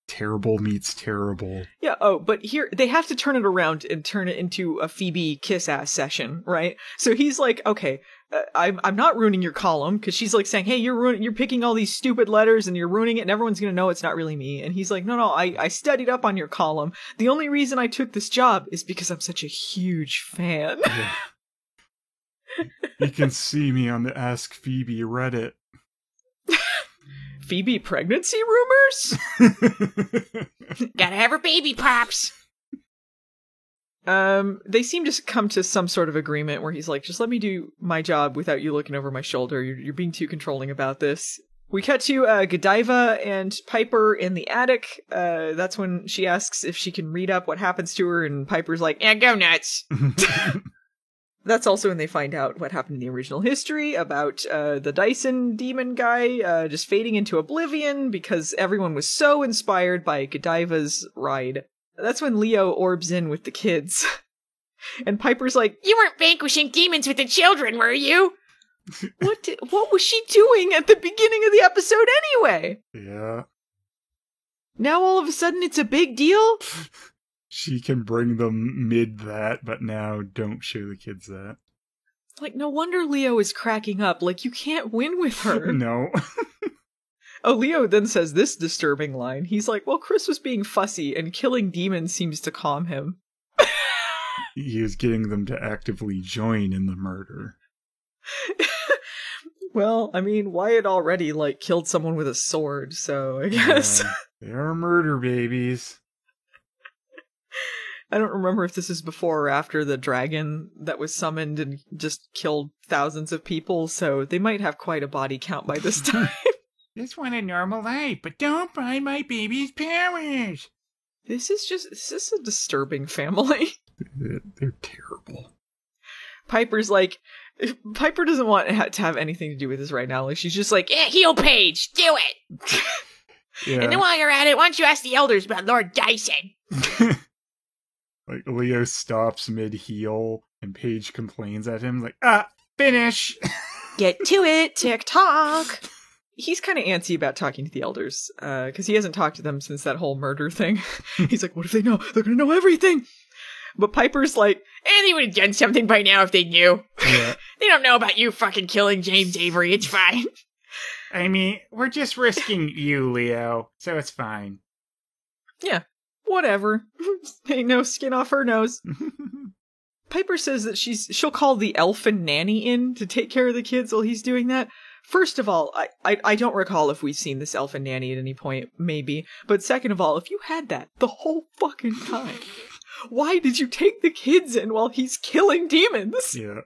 S2: terrible meets terrible.
S1: Yeah, but here, they have to turn it around and turn it into a Phoebe kiss-ass session, right? So he's like, okay, I'm not ruining your column, because she's like saying, hey, you're picking all these stupid letters and you're ruining it and everyone's going to know it's not really me. And he's like, no, I studied up on your column. The only reason I took this job is because I'm such a huge fan.
S2: Yeah. You can see me on the Ask Phoebe Reddit.
S1: Phoebe pregnancy rumors?
S9: Gotta have her baby pops.
S1: They seem to come to some sort of agreement where he's like, just let me do my job without you looking over my shoulder. You're being too controlling about this. We cut to Godiva and Piper in the attic. That's when she asks if she can read up what happens to her, and Piper's like,
S9: yeah, go nuts.
S1: That's also when they find out what happened in the original history about the Dyson demon guy just fading into oblivion because everyone was so inspired by Godiva's ride. That's when Leo orbs in with the kids. And Piper's like,
S9: you weren't vanquishing demons with the children, were you?
S1: What was she doing at the beginning of the episode anyway?
S2: Yeah.
S1: Now all of a sudden it's a big deal?
S2: She can bring them mid that, but now don't show the kids that.
S1: Like, no wonder Leo is cracking up. Like, you can't win with her.
S2: No.
S1: Leo then says this disturbing line. He's like, well, Chris was being fussy, and killing demons seems to calm him.
S2: He is getting them to actively join in the murder.
S1: Well, I mean, Wyatt already, killed someone with a sword, so I guess.
S2: They are murder babies.
S1: I don't remember if this is before or after the dragon that was summoned and just killed thousands of people, so they might have quite a body count by this time.
S13: Just want a normal life, but don't find my baby's powers.
S1: This is a disturbing family.
S2: They're terrible.
S1: Piper doesn't want to have anything to do with this right now. Like, she's just like,
S9: yeah, heal Paige, do it.
S2: Yeah.
S9: And then while you're at it, why don't you ask the elders about Lord Dyson?
S2: Like, Leo stops mid-heal, and Paige complains at him, like, finish!
S1: Get to it, TikTok! He's kind of antsy about talking to the elders, because he hasn't talked to them since that whole murder thing. He's like, what if they know? They're gonna know everything! But Piper's like,
S9: they would have done something by now if they knew.
S2: Yeah.
S9: They don't know about you fucking killing James Avery, it's fine.
S13: I mean, we're just risking you, Leo, so it's fine.
S1: Yeah. Whatever. Ain't no skin off her nose. Piper says that she'll call the elfin nanny in to take care of the kids while he's doing that. First of all, I don't recall if we've seen this elfin nanny at any point, maybe. But second of all, if you had that the whole fucking time, why did you take the kids in while he's killing demons?
S2: Yeah.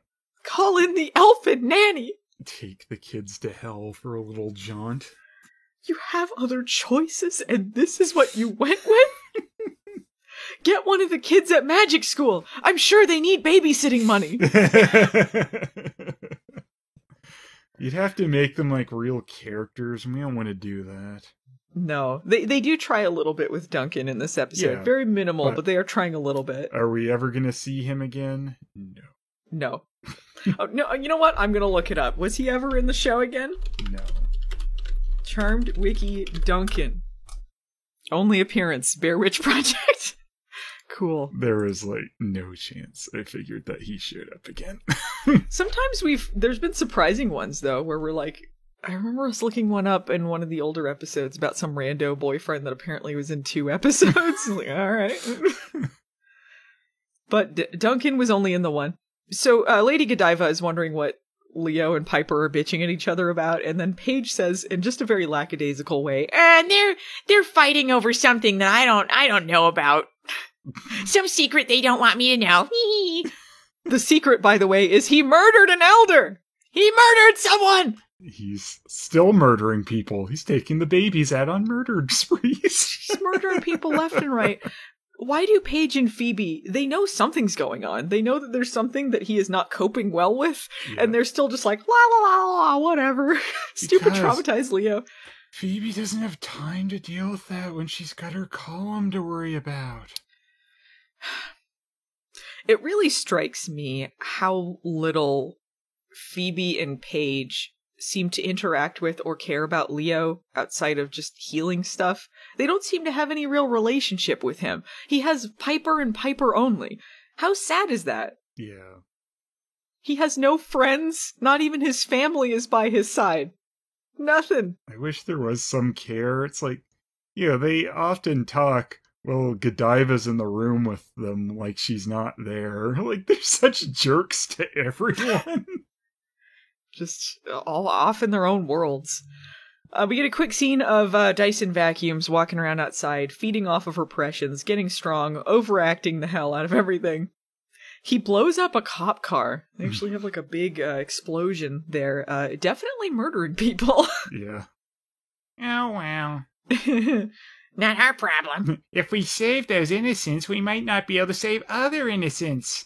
S1: Call in the elfin nanny.
S2: Take the kids to hell for a little jaunt.
S1: You have other choices, and this is what you went with? Get one of the kids at magic school. I'm sure they need babysitting money.
S2: You'd have to make them like real characters, and we don't want to do that.
S1: No, they do try a little bit with Duncan in this episode.
S2: Yeah,
S1: very minimal, but they are trying a little bit.
S2: Are we ever going to see him again?
S1: No. Oh, no, you know what? I'm going to look it up. Was he ever in the show again?
S2: No.
S1: Charmed Wiki Duncan. Only appearance, Bear Witch Project. Cool.
S2: There was like no chance I figured that he showed up again.
S1: Sometimes there's been surprising ones though, where we're like, I remember us looking one up in one of the older episodes about some rando boyfriend that apparently was in 2 episodes. Like, all right. But Duncan was only in the one. So Lady Godiva is wondering what Leo and Piper are bitching at each other about, and then Paige says, in just a very lackadaisical way,
S9: and they're fighting over something that I don't know about. Some secret they don't want me to know.
S1: The secret, by the way, is he murdered an elder! He murdered someone!
S2: He's still murdering people. He's taking the babies out on murder sprees.
S1: He's murdering people left and right. Why do Paige and Phoebe, they know something's going on. They know that there's something that he is not coping well with, and they're still just like, la la la la, whatever. Stupid traumatized Leo.
S2: Phoebe doesn't have time to deal with that when she's got her column to worry about.
S1: It really strikes me how little Phoebe and Paige seem to interact with or care about Leo outside of just healing stuff. They don't seem to have any real relationship with him. He has Piper and Piper only. How sad is that?
S2: Yeah.
S1: He has no friends. Not even his family is by his side. Nothing.
S2: I wish there was some care. It's like, they often talk, well, Godiva's in the room with them like she's not there. Like, they're such jerks to everyone.
S1: Just all off in their own worlds. We get a quick scene of Dyson Vacuums walking around outside, feeding off of repressions, getting strong, overacting the hell out of everything. He blows up a cop car. They actually have like a big explosion there. Definitely murdering people.
S2: Yeah.
S13: Oh, well.
S9: Not our problem.
S13: If we save those innocents, we might not be able to save other innocents.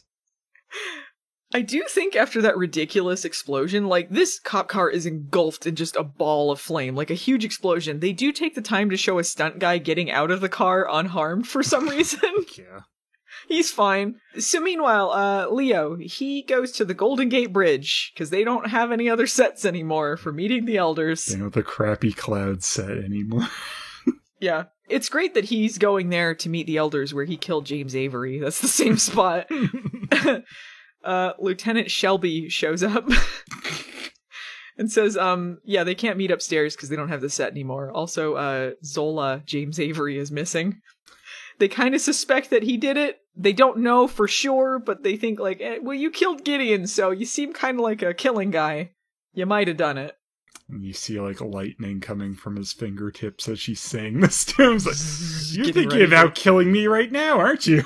S1: I do think after that ridiculous explosion, like, this cop car is engulfed in just a ball of flame, like a huge explosion. They do take the time to show a stunt guy getting out of the car unharmed for some reason.
S2: Yeah.
S1: He's fine. So meanwhile, Leo, he goes to the Golden Gate Bridge, because they don't have any other sets anymore for meeting the elders.
S2: They don't have the crappy cloud set anymore.
S1: Yeah. It's great that he's going there to meet the elders where he killed James Avery. That's the same spot. Lieutenant Shelby shows up and says, they can't meet upstairs because they don't have the set anymore. Also, Zola, James Avery, is missing. They kind of suspect that he did it. They don't know for sure, but they think like, you killed Gideon, so you seem kind of like a killing guy. You might have done it.
S2: And you see like lightning coming from his fingertips as she's saying this to him. Like, you're thinking about killing me right now, aren't you?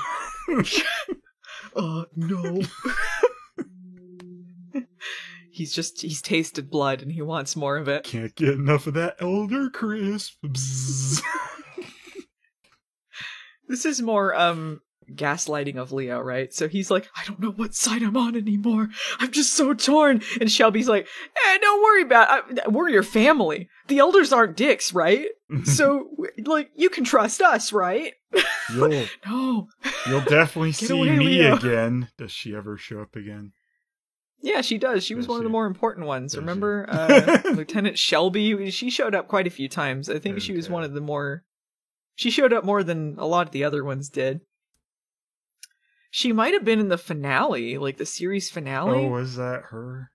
S1: No. He's tasted blood and he wants more of it.
S2: Can't get enough of that elder crisp.
S1: This is more gaslighting of Leo, right? So he's like, I don't know what side I'm on anymore. I'm just so torn. And Shelby's like, don't worry about it. We're your family. The elders aren't dicks, right? So, like, you can trust us, right? No.
S2: You'll definitely see
S1: away,
S2: me
S1: Leo.
S2: again. Does she ever show up again?
S1: Yeah, she does. She was one of the more important ones. Remember? Lieutenant Shelby? She showed up quite a few times. I think she was one of the more... She showed up more than a lot of the other ones did. She might have been in the finale, like the series finale.
S2: Oh, was that her?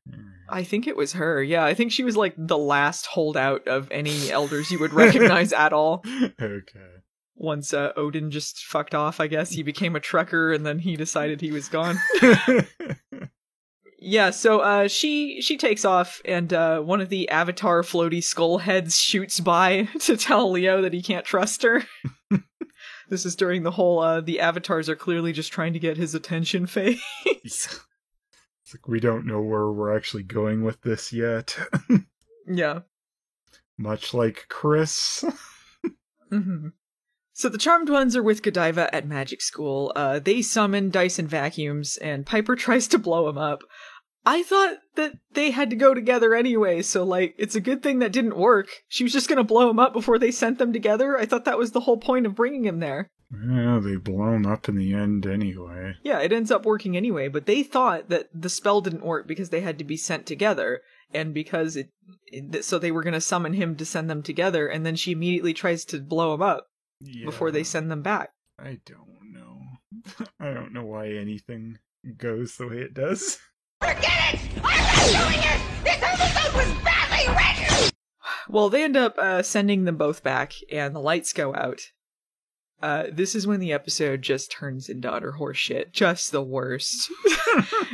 S1: I think it was her, yeah. I think she was like the last holdout of any elders you would recognize at all.
S2: Okay.
S1: Once Odin just fucked off, I guess. He became a trucker and then he decided he was gone. Yeah, so she takes off and one of the Avatar floaty skull heads shoots by to tell Leo that he can't trust her. This is during the whole, the avatars are clearly just trying to get his attention phase.
S2: It's like, we don't know where we're actually going with this yet.
S1: Yeah.
S2: Much like Chris.
S1: Mm-hmm. So the Charmed Ones are with Godiva at magic school. They summon Dyson Vacuums, and Piper tries to blow him up. I thought that they had to go together anyway, so, like, it's a good thing that didn't work. She was just gonna blow him up before they sent them together. I thought that was the whole point of bringing him there.
S2: Yeah, they blow him up in the end anyway.
S1: Yeah, it ends up working anyway, but they thought that the spell didn't work because they had to be sent together, and because so they were gonna summon him to send them together, and then she immediately tries to blow him up before they send them back.
S2: I don't know. I don't know why anything goes the way it does.
S14: Forget it! I'm not doing it! This episode was badly written!
S1: Well, they end up sending them both back, and the lights go out. This is when the episode just turns into utter horse shit. Just the worst.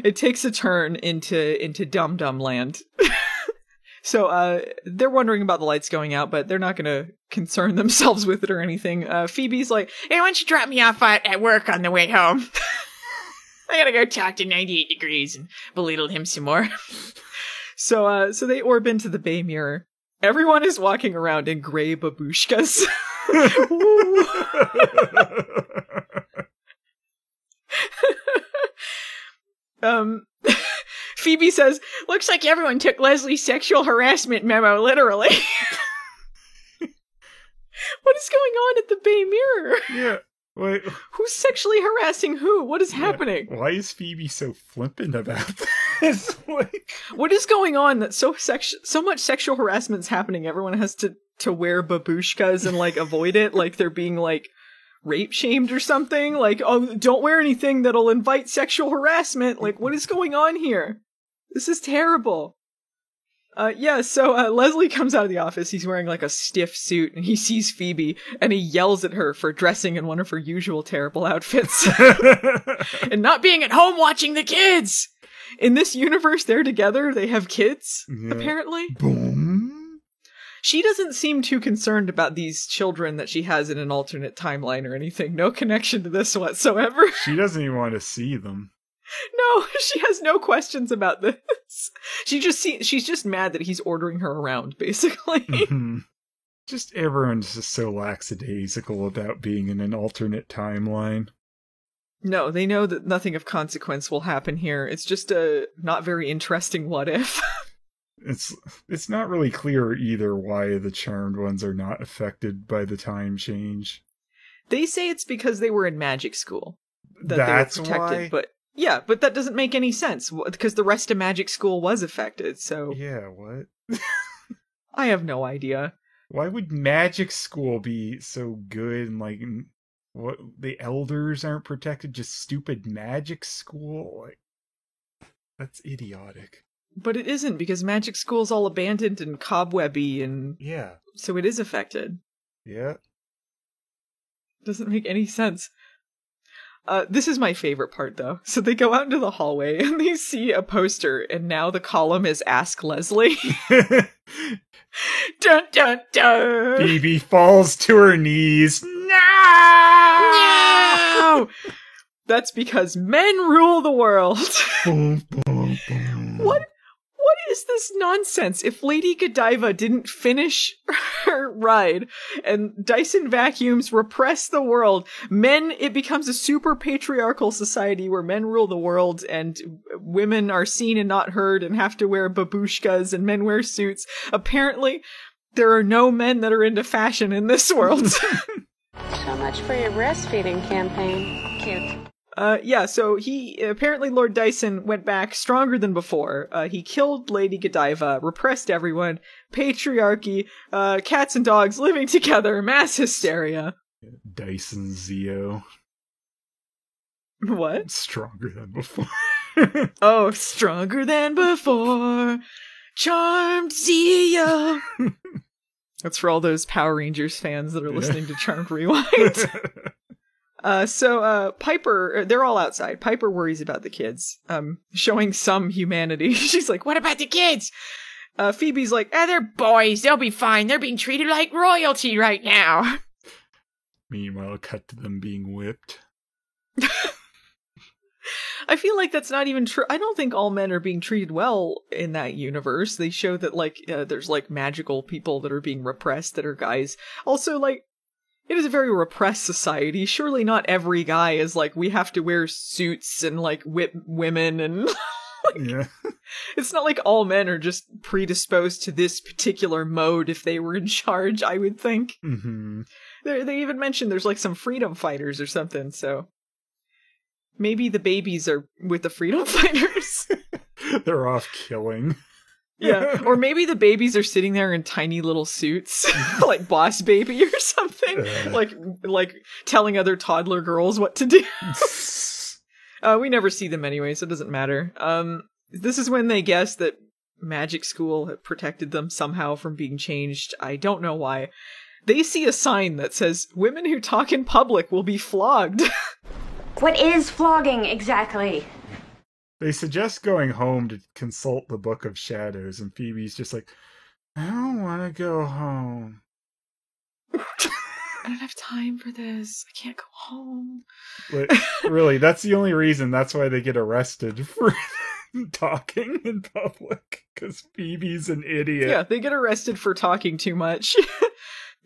S1: It takes a turn into Dum-Dum Land. So, they're wondering about the lights going out, but they're not gonna concern themselves with it or anything. Phoebe's like,
S9: hey, why don't you drop me off at work on the way home? I gotta go talk to 98 Degrees and belittle him some more.
S1: So they orb into the Bay Mirror. Everyone is walking around in gray babushkas.
S9: Phoebe says, looks like everyone took Leslie's sexual harassment memo literally.
S1: What is going on at the Bay Mirror?
S2: Yeah. Wait.
S1: Who's sexually harassing who? What is happening?
S2: Why is Phoebe so flippant about this?
S1: What is going on that so much sexual harassment's happening? Everyone has to wear babushkas and like avoid it, like they're being like rape shamed or something. Like, oh, don't wear anything that'll invite sexual harassment. Like, what is going on here? This is terrible. So Leslie comes out of the office. He's wearing like a stiff suit and he sees Phoebe and he yells at her for dressing in one of her usual terrible outfits.
S9: And not being at home watching the kids.
S1: In this universe, they're together. They have kids, apparently.
S2: Boom.
S1: She doesn't seem too concerned about these children that she has in an alternate timeline or anything. No connection to this whatsoever.
S2: She doesn't even want to see them.
S1: No, she has no questions about this. She's just mad that he's ordering her around, basically.
S2: Mm-hmm. Just everyone's just so lackadaisical about being in an alternate timeline.
S1: No, they know that nothing of consequence will happen here. It's just a not very interesting what if.
S2: It's not really clear either why the Charmed ones are not affected by the time change.
S1: They say it's because they were in magic school.
S2: That's
S1: they were protected,
S2: why?
S1: But that doesn't make any sense, because the rest of magic school was affected, so...
S2: Yeah, what?
S1: I have no idea.
S2: Why would magic school be so good and, like, what, the elders aren't protected? Just stupid magic school? Like, that's idiotic.
S1: But it isn't, because magic school's all abandoned and cobwebby, and...
S2: Yeah.
S1: So it is affected.
S2: Yeah.
S1: Doesn't make any sense. This is my favorite part, though. So they go out into the hallway and they see a poster, and now the column is Ask Leslie.
S9: Dun dun dun!
S2: Phoebe falls to her knees.
S1: No! That's because men rule the world.
S2: Boom, boom, boom.
S1: What is this nonsense? If Lady Godiva didn't finish her ride and Dyson vacuums repress the world, it becomes a super patriarchal society where men rule the world and women are seen and not heard and have to wear babushkas and men wear suits. Apparently, there are no men that are into fashion in this world.
S4: So much for your breastfeeding campaign. Cute.
S1: So apparently Lord Dyson went back stronger than before. He killed Lady Godiva, repressed everyone, patriarchy, cats and dogs living together, mass hysteria.
S2: Dyson Zeo.
S1: What?
S2: Stronger than before.
S1: Oh, stronger than before. Charmed Zeo. That's for all those Power Rangers fans that are listening to Charmed Rewind. Piper, they're all outside. Piper worries about the kids, showing some humanity. She's like, what about the kids? Phoebe's like,
S9: they're boys. They'll be fine. They're being treated like royalty right now.
S2: Meanwhile, cut to them being whipped.
S1: I feel like that's not even true. I don't think all men are being treated well in that universe. They show that, there's, magical people that are being repressed that are guys. Also, it is a very repressed society. Surely not every guy is we have to wear suits and whip women and
S2: yeah.
S1: It's not like all men are just predisposed to this particular mode if they were in charge, I would think.
S2: Mm-hmm.
S1: They even mentioned there's some freedom fighters or something, so maybe the babies are with the freedom fighters.
S2: They're off killing.
S1: Yeah, or maybe the babies are sitting there in tiny little suits, like Boss Baby or something, like telling other toddler girls what to do. We never see them anyway, so it doesn't matter. This is when they guess that magic school had protected them somehow from being changed. I don't know why. They see a sign that says, "Women who talk in public will be flogged."
S3: What is flogging exactly?
S2: They suggest going home to consult the Book of Shadows, and Phoebe's just like, I don't want to go home.
S1: I don't have time for this. I can't go home.
S2: But really, that's the only reason. That's why they get arrested for talking in public, because Phoebe's an idiot.
S1: Yeah, they get arrested for talking too much.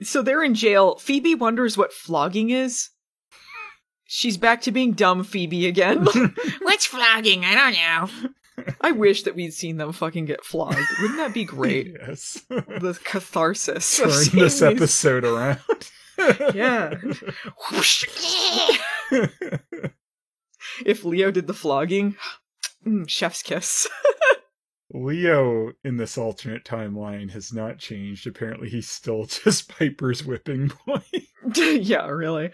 S1: So they're in jail. Phoebe wonders what flogging is. She's back to being dumb Phoebe again.
S9: What's flogging? I don't know.
S1: I wish that we'd seen them fucking get flogged. Wouldn't that be great?
S2: Yes.
S1: The catharsis.
S2: Turn this episode around.
S1: Yeah. If Leo did the flogging, chef's kiss.
S2: Leo in this alternate timeline has not changed. Apparently he's still just Piper's whipping boy.
S1: Yeah, really.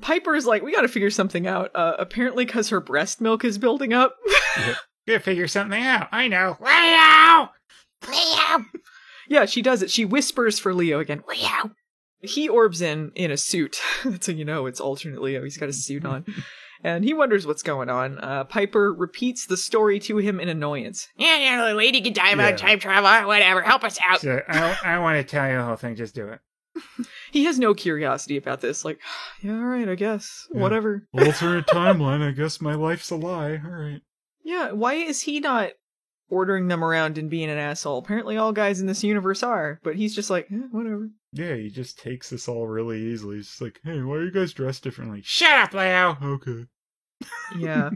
S1: Piper's like, we gotta figure something out. Apparently because her breast milk is building up.
S13: Gotta figure something out. I know. Leo!
S9: Leo!
S1: Yeah, she does it. She whispers for Leo again. Leo! He orbs in a suit. That's how you know it's alternate Leo. He's got a suit on. And he wonders what's going on. Piper repeats the story to him in annoyance.
S9: Yeah, the lady could die about time travel. Whatever, help us out.
S13: So, I want to tell you the whole thing. Just do it.
S1: He has no curiosity about this. Like, yeah, all right, I guess. Yeah. Whatever.
S2: Alternate timeline. I guess my life's a lie. All right.
S1: Yeah, why is he not ordering them around and being an asshole? Apparently all guys in this universe are, but he's just like, whatever.
S2: Yeah, he just takes this all really easily. He's just like, hey, why are you guys dressed differently?
S13: Shut up, Leo!
S2: Okay.
S1: Yeah.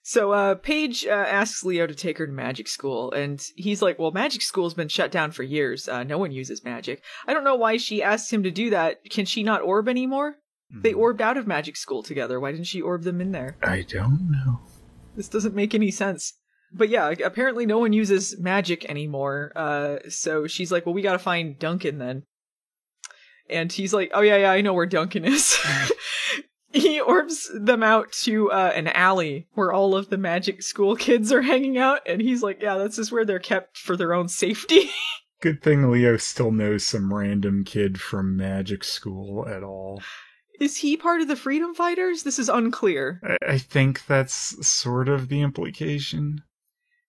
S1: So Paige asks Leo to take her to magic school, and he's like, well, magic school's been shut down for years. No one uses magic. I don't know why she asks him to do that. Can she not orb anymore? They orbed out of magic school together. Why didn't she orb them in there?
S2: I don't know.
S1: This doesn't make any sense. But yeah, apparently no one uses magic anymore. So she's like, well, we gotta find Duncan then. And he's like, oh yeah, I know where Duncan is. He orbs them out to an alley where all of the magic school kids are hanging out. And he's like, yeah, that's just where they're kept for their own safety.
S2: Good thing Leo still knows some random kid from magic school at all.
S1: Is he part of the Freedom Fighters? This is unclear.
S2: I think that's sort of the implication.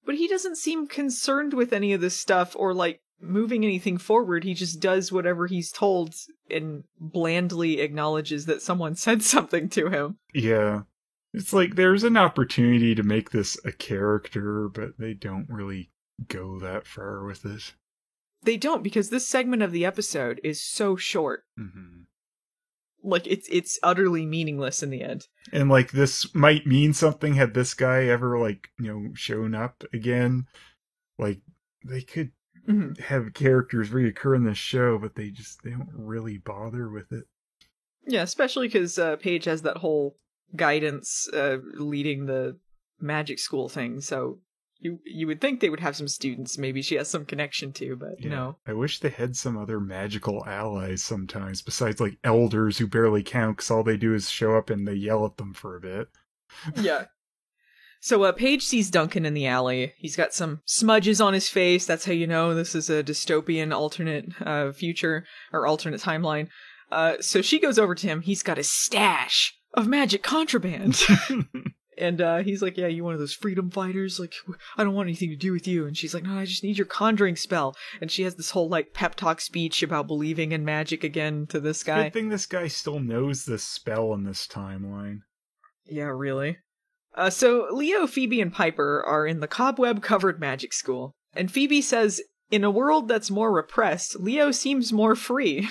S1: But he doesn't seem concerned with any of this stuff or, like, moving anything forward. He just does whatever he's told and blandly acknowledges that someone said something to him.
S2: Yeah. It's like there's an opportunity to make this a character, but they don't really go that far with it.
S1: They don't, because this segment of the episode is so short.
S2: Mm-hmm.
S1: Like, it's utterly meaningless in the end.
S2: And, like, this might mean something had this guy ever, like, shown up again. Like, they could have characters reoccur in this show, but they don't really bother with it.
S1: Yeah, especially because Paige has that whole guidance leading the magic school thing, so you would think they would have some students maybe she has some connection to, but no.
S2: I wish they had some other magical allies sometimes, besides, like, elders who barely count, because all they do is show up and they yell at them for a bit.
S1: Yeah. So Paige sees Duncan in the alley. He's got some smudges on his face. That's how you know this is a dystopian alternate future, or alternate timeline. So she goes over to him. He's got a stash of magic contraband. And he's like, yeah, you one of those freedom fighters? Like, I don't want anything to do with you. And she's like, no, I just need your conjuring spell. And she has this whole, like, pep talk speech about believing in magic again to this guy.
S2: Good thing this guy still knows this spell in this timeline.
S1: Yeah, really. So Leo, Phoebe, and Piper are in the cobweb-covered magic school. And Phoebe says, in a world that's more repressed, Leo seems more free.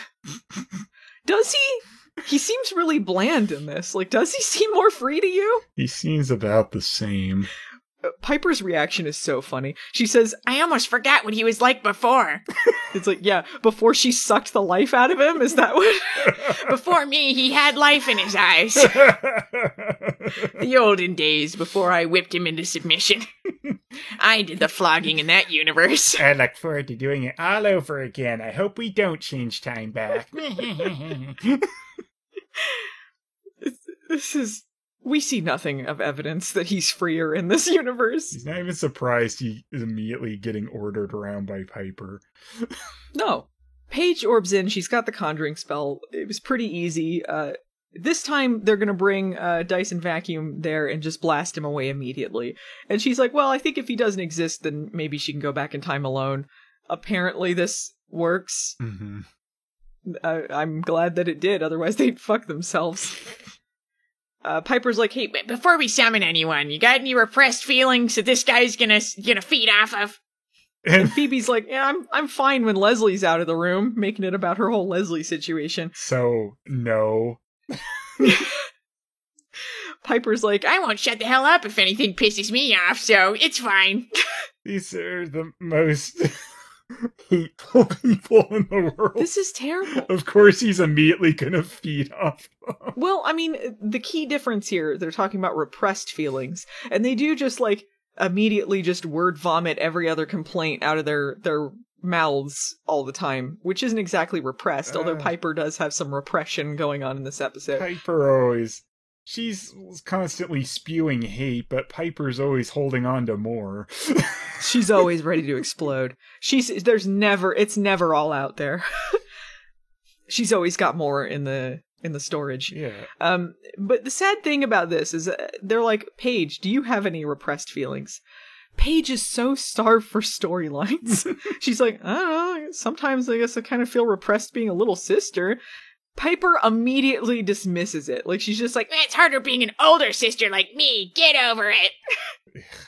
S1: Does he? He seems really bland in this. Like, does he seem more free to you?
S2: He seems about the same.
S1: Piper's reaction is so funny. She says,
S9: I almost forgot what he was like before.
S1: It's like, yeah, before she sucked the life out of him? Is that what?
S9: Before me, he had life in his eyes. The olden days, before I whipped him into submission. I did the flogging in that universe.
S13: I look forward to doing it all over again. I hope we don't change time back.
S1: We see nothing of evidence that he's freer in this universe.
S2: He's not even surprised he is immediately getting ordered around by Piper.
S1: No. Paige orbs in. She's got the conjuring spell. It was pretty easy. This time they're going to bring Dyson Vacuum there and just blast him away immediately. And she's like, well, I think if he doesn't exist, then maybe she can go back in time alone. Apparently this works.
S2: Mm-hmm.
S1: I'm glad that it did, otherwise they'd fuck themselves. Piper's like,
S9: hey, before we summon anyone, you got any repressed feelings that this guy's gonna feed off of?
S1: And Phoebe's like, yeah, I'm fine when Leslie's out of the room, making it about her whole Leslie situation.
S2: So, no.
S1: Piper's like,
S9: I won't shut the hell up if anything pisses me off, so it's fine.
S2: These are the most hateful people in the world.
S1: This is terrible.
S2: Of course he's immediately gonna feed off them.
S1: Well, I mean, the key difference here, they're talking about repressed feelings, and they do just, like, immediately just word vomit every other complaint out of their mouths all the time, which isn't exactly repressed, although Piper does have some repression going on in this episode.
S2: Piper always... She's constantly spewing hate, but Piper's always holding on to more.
S1: She's always ready to explode. It's never all out there. She's always got more in the storage.
S2: Yeah.
S1: But the sad thing about this is they're like, Paige, do you have any repressed feelings? Paige is so starved for storylines. She's like, I don't know, sometimes I guess I kind of feel repressed being a little sister. Piper immediately dismisses it. Like, she's just like,
S9: it's harder being an older sister like me. Get over it.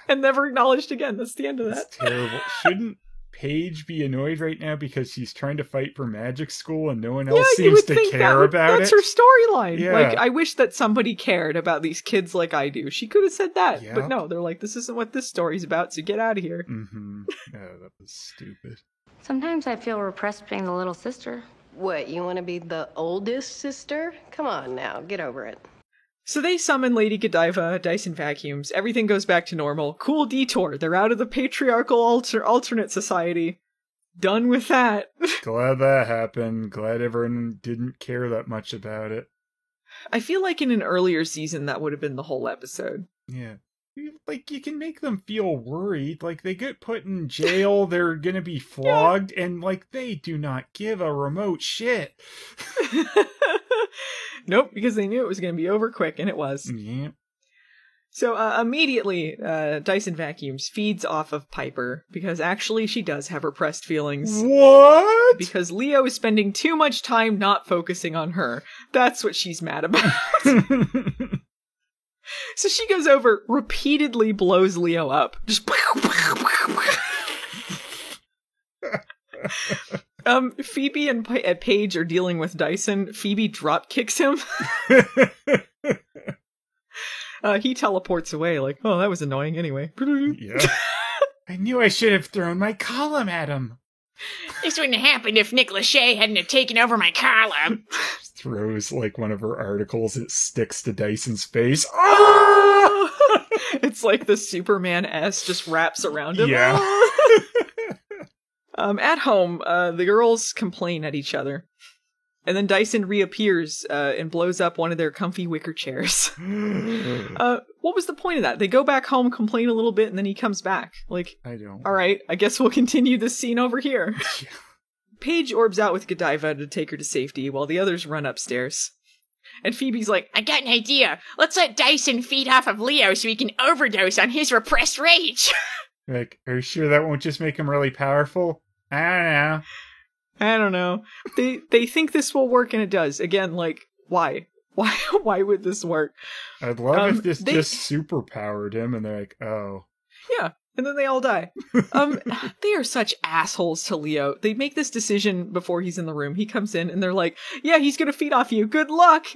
S1: And never acknowledged again. That's the end of that.
S2: That's terrible. Shouldn't Paige be annoyed right now because she's trying to fight for magic school and no one else seems to care about it?
S1: That's her storyline.
S2: Yeah.
S1: Like, I wish that somebody cared about these kids like I do. She could have said that.
S2: Yep.
S1: But no, they're like, this isn't what this story's about, so get out of here.
S2: Mm-hmm. Oh, that was stupid.
S3: Sometimes I feel repressed being the little sister.
S4: What, you want to be the oldest sister? Come on now, get over it.
S1: So they summon Lady Godiva, Dyson vacuums, everything goes back to normal. Cool detour, they're out of the patriarchal alternate society. Done with that.
S2: Glad that happened. Glad everyone didn't care that much about it.
S1: I feel like in an earlier season that would have been the whole episode.
S2: Yeah. Like, you can make them feel worried. Like, they get put in jail, they're gonna be flogged, and, like, they do not give a remote shit.
S1: Nope, because they knew it was gonna be over quick, and it was.
S2: Yeah.
S1: So, immediately, Dyson Vacuums feeds off of Piper, because actually she does have repressed feelings.
S2: What?
S1: Because Leo is spending too much time not focusing on her. That's what she's mad about. So she goes over, repeatedly blows Leo up. Just Phoebe and Paige are dealing with Dyson. Phoebe drop kicks him. He teleports away like, oh, that was annoying anyway.
S2: Yeah. I knew I should have thrown my column at him.
S9: This wouldn't have happened if Nick Lachey hadn't have taken over my column.
S2: Throws like one of her articles, it sticks to Dyson's face.
S1: Oh! It's like the Superman S just wraps around him.
S2: Yeah.
S1: At home, the girls complain at each other. And then Dyson reappears and blows up one of their comfy wicker chairs. What was the point of that? They go back home, complain a little bit, and then he comes back. Like,
S2: I don't.
S1: All right, I guess we'll continue this scene over here. Yeah. Paige orbs out with Godiva to take her to safety while the others run upstairs. And Phoebe's like,
S9: I got an idea. Let's let Dyson feed off of Leo so he can overdose on his repressed rage.
S2: Like, are you sure that won't just make him really powerful? I
S1: don't know. They think this will work, and it does. Again, like, why? Why would this work?
S2: I'd love if this just superpowered him, and they're like, oh.
S1: Yeah, and then they all die. They are such assholes to Leo. They make this decision before he's in the room. He comes in, and they're like, yeah, he's gonna feed off you. Good luck.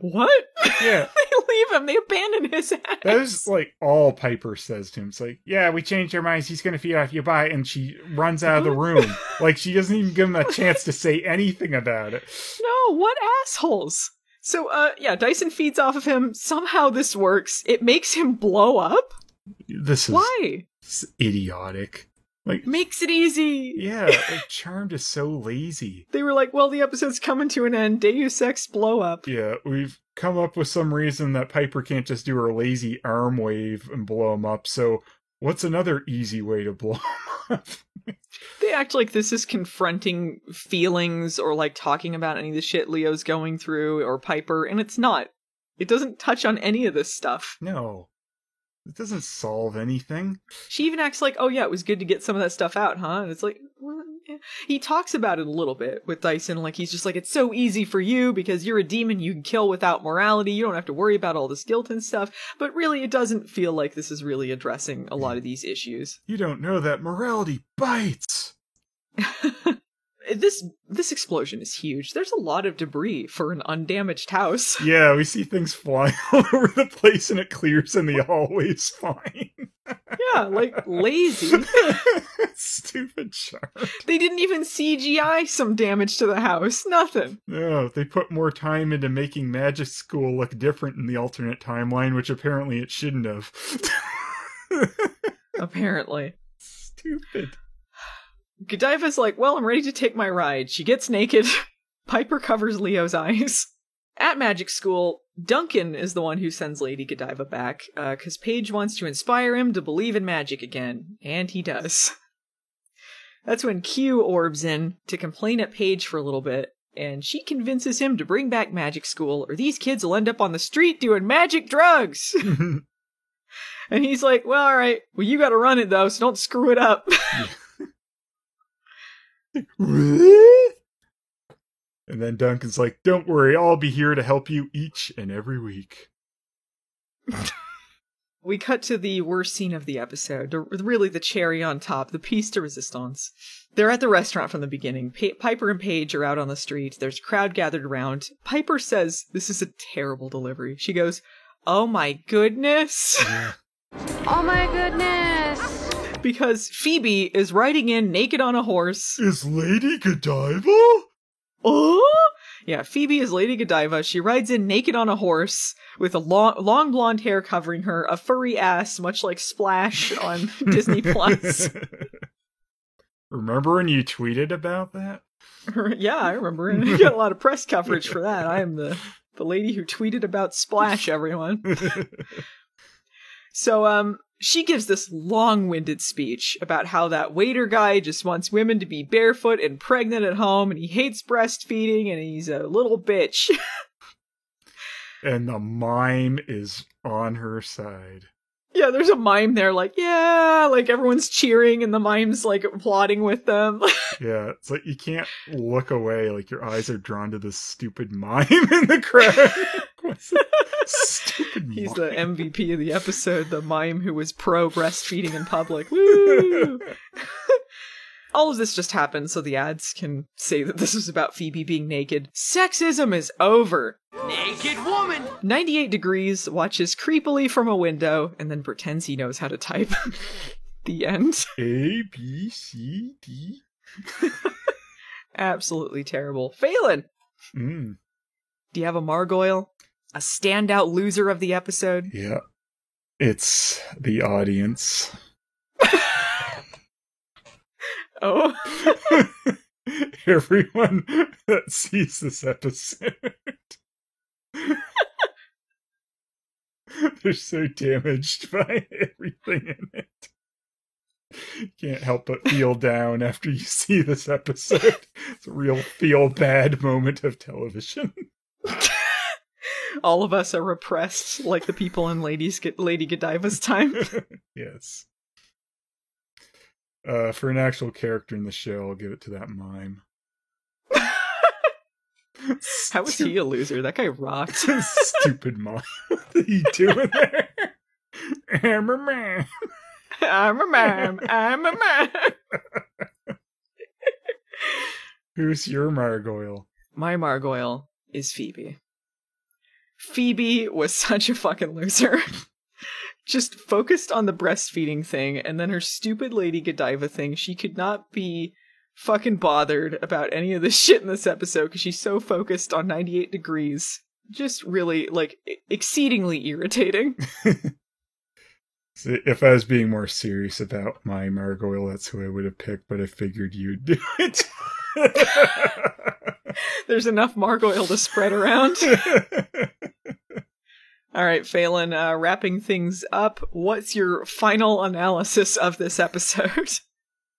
S1: What?
S2: Yeah.
S1: They leave him. They abandon his ass.
S2: That is, like, all Piper says to him. It's like, yeah, we changed our minds. He's gonna feed off you. Bye. And she runs out of the room. Like, she doesn't even give him a chance to say anything about it.
S1: No, what assholes. So, Dyson feeds off of him. Somehow this works. It makes him blow up?
S2: This is idiotic. Like,
S1: makes it easy.
S2: Yeah, like, Charmed is so lazy.
S1: They were like, well, the episode's coming to an end. Deus Ex blow up.
S2: Yeah, we've come up with some reason that Piper can't just do her lazy arm wave and blow him up, so what's another easy way to blow him up?
S1: They act like this is confronting feelings or like talking about any of the shit Leo's going through or Piper, and it's not. It doesn't touch on any of this stuff.
S2: No. It doesn't solve anything.
S1: She even acts like, oh yeah, it was good to get some of that stuff out, huh? And it's like, well, He talks about it a little bit with Dyson, like he's just like, it's so easy for you because you're a demon, you can kill without morality, you don't have to worry about all this guilt and stuff, but really it doesn't feel like this is really addressing a lot of these issues.
S2: You don't know that morality bites!
S1: This explosion is huge. There's a lot of debris for an undamaged house.
S2: Yeah, we see things flying all over the place and it clears in the hallways fine.
S1: Yeah, like lazy.
S2: Stupid Charmed.
S1: They didn't even CGI some damage to the house. Nothing.
S2: No, they put more time into making Magic School look different in the alternate timeline, which apparently it shouldn't have.
S1: Apparently.
S2: Stupid.
S1: Godiva's like, well, I'm ready to take my ride. She gets naked. Piper covers Leo's eyes. At Magic School, Duncan is the one who sends Lady Godiva back, because Paige wants to inspire him to believe in magic again, and he does. That's when Q orbs in to complain at Paige for a little bit, and she convinces him to bring back Magic School, or these kids will end up on the street doing magic drugs! And he's like, well, alright, well, you gotta run it though, so don't screw it up.
S2: And then Duncan's like, don't worry, I'll be here to help you each and every week.
S1: We cut to the worst scene of the episode, really the cherry on top, the piece de resistance. They're at the restaurant from the beginning. Piper and Paige are out on the street. There's a crowd gathered around. Piper says, this is a terrible delivery. She goes, oh my goodness.
S2: Yeah.
S3: Oh my goodness.
S1: Because Phoebe is riding in naked on a horse.
S2: Is Lady Godiva?
S1: Oh? Yeah, Phoebe is Lady Godiva. She rides in naked on a horse with a long blonde hair covering her, a furry ass, much like Splash on Disney Plus.
S2: Remember when you tweeted about that?
S1: Yeah, I remember. And I got a lot of press coverage for that. I am the lady who tweeted about Splash, everyone. So, she gives this long-winded speech about how that waiter guy just wants women to be barefoot and pregnant at home, and he hates breastfeeding, and he's a little bitch.
S2: And the mime is on her side.
S1: Yeah, there's a mime there, like, yeah, like everyone's cheering, and the mime's like applauding with them.
S2: Yeah, it's like you can't look away, like your eyes are drawn to this stupid mime in the crowd. Stupid
S1: He's
S2: mime.
S1: the MVP of the episode, the mime who was pro breastfeeding in public. Woo! All of this just happened so the ads can say that this was about Phoebe being naked. Sexism is over.
S14: Naked woman!
S1: 98 Degrees watches creepily from a window and then pretends he knows how to type. The end.
S2: A, B, C, D.
S1: Absolutely terrible. Phelan!
S2: Do
S1: you have a Margoyle? A standout loser of the episode?
S2: Yeah. It's the audience.
S1: Oh.
S2: Everyone that sees this episode. They're so damaged by everything in it. Can't help but feel down after you see this episode. It's a real feel bad moment of television.
S1: All of us are repressed like the people in Lady Godiva's time.
S2: Yes. For an actual character in the show, I'll give it to that mime.
S1: How was he a loser? That guy rocked.
S2: Stupid mime. What are you doing there? I'm a man.
S1: I'm a man. I'm a man.
S2: Who's your Margoyle?
S1: My Margoyle is Phoebe. Phoebe was such a fucking loser. Just focused on the breastfeeding thing, and then her stupid Lady Godiva thing. She could not be fucking bothered about any of this shit in this episode because she's so focused on 98 Degrees. Just really, like, exceedingly irritating.
S2: So if I was being more serious about my Margoyle, that's who I would have picked, but I figured you'd do it.
S1: There's enough Margoyle to spread around. All right, Phelan, wrapping things up, what's your final analysis of this episode?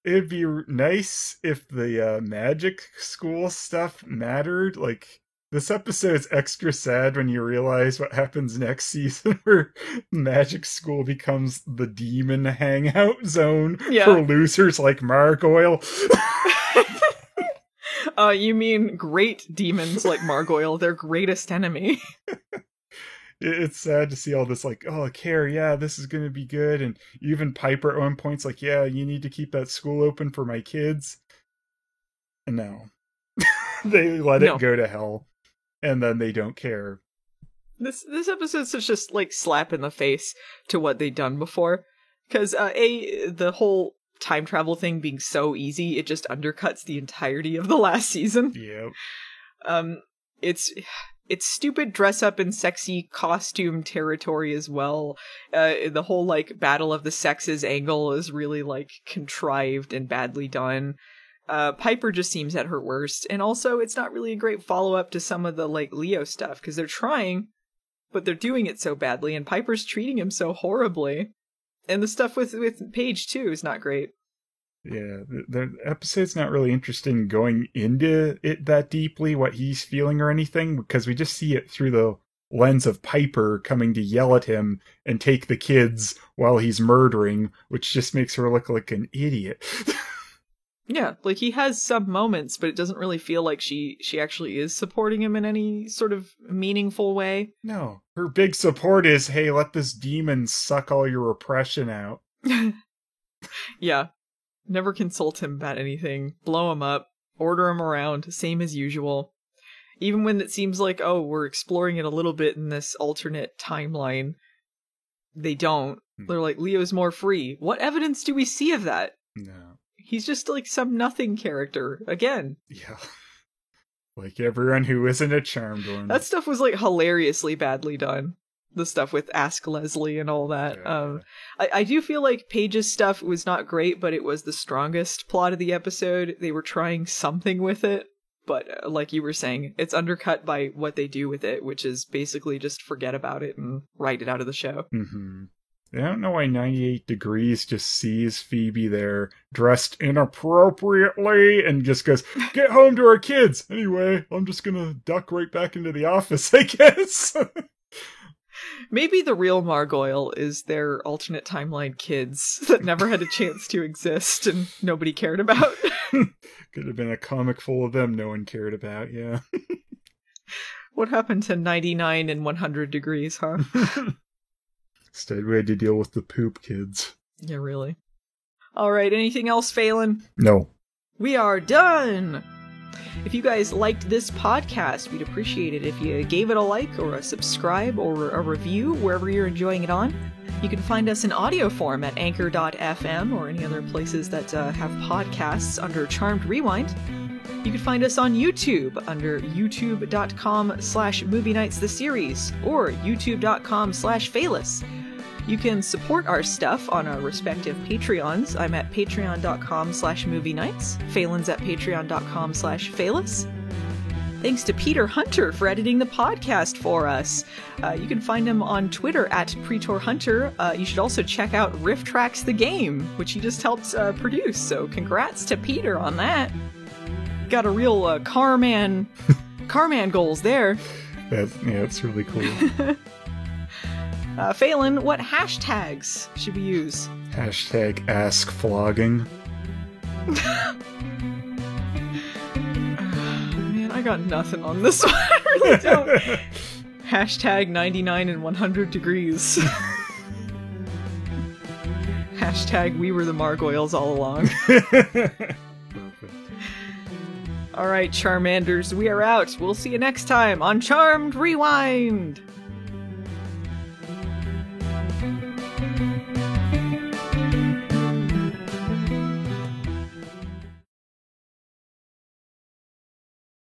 S2: It'd be nice if the magic school stuff mattered. Like, this episode's extra sad when you realize what happens next season, where magic school becomes the demon hangout zone for losers like Margoyle.
S1: You mean great demons like Margoyle, their greatest enemy.
S2: It's sad to see all this, like, oh, Care, yeah, this is going to be good. And even Piper at one point's like, yeah, you need to keep that school open for my kids. And no. They let it go to hell. And then they don't care.
S1: This episode's just like slap in the face to what they'd done before. Because, the whole time travel thing being so easy, it just undercuts the entirety of the last season.
S2: Yep.
S1: It's stupid dress up in sexy costume territory as well. The whole like battle of the sexes angle is really like contrived and badly done. Piper just seems at her worst. And also it's not really a great follow up to some of the like Leo stuff because they're trying, but they're doing it so badly and Piper's treating him so horribly. And the stuff with Paige too is not great.
S2: Yeah, the episode's not really interested in going into it that deeply, what he's feeling or anything, because we just see it through the lens of Piper coming to yell at him and take the kids while he's murdering, which just makes her look like an idiot.
S1: Yeah, like he has some moments, but it doesn't really feel like she actually is supporting him in any sort of meaningful way.
S2: No, her big support is, hey, let this demon suck all your repression out.
S1: Yeah. Never consult him about anything. Blow him up. Order him around. Same as usual. Even when it seems like, oh, we're exploring it a little bit in this alternate timeline, they don't. They're like, Leo's more free. What evidence do we see of that?
S2: No.
S1: He's just like some nothing character. Again.
S2: Yeah. Like everyone who isn't a charmed one.
S1: That stuff was like hilariously badly done. The stuff with Ask Leslie and all that.
S2: Yeah.
S1: I do feel like Paige's stuff was not great, but it was the strongest plot of the episode. They were trying something with it, but like you were saying, it's undercut by what they do with it, which is basically just forget about it and write it out of the show.
S2: Mm-hmm. I don't know why 98 Degrees just sees Phoebe there, dressed inappropriately, and just goes, get home to our kids! Anyway, I'm just gonna duck right back into the office, I guess.
S1: Maybe the real Margoyle is their alternate timeline kids that never had a chance to exist and nobody cared about.
S2: Could have been a comic full of them no one cared about, yeah.
S1: What happened to 99 and 100 Degrees, huh?
S2: Instead, we had to deal with the poop kids.
S1: Yeah, really. Alright, anything else, Phelan?
S2: No.
S1: We are done! If you guys liked this podcast, we'd appreciate it if you gave it a like or a subscribe or a review wherever you're enjoying it on. You can find us in audio form at anchor.fm or any other places that have podcasts under Charmed Rewind. You can find us on YouTube under youtube.com/Movie Nights the Series or youtube.com/Phelis. You can support our stuff on our respective Patreons. I'm at patreon.com/Movie Nights. Phelan's at patreon.com/Phelis. Thanks to Peter Hunter for editing the podcast for us. You can find him on Twitter at Pretor Hunter. You should also check out Riff Tracks the Game, which he just helped produce. So congrats to Peter on that. Got a real Carman goals there.
S2: It's really cool.
S1: Phelan, what hashtags should we use?
S2: Hashtag AskFlogging.
S1: Man, I got nothing on this one. I really don't. Hashtag 99 and 100 Degrees. Hashtag we were the Margoyles all along. Alright, Charmanders, we are out. We'll see you next time on Charmed Rewind!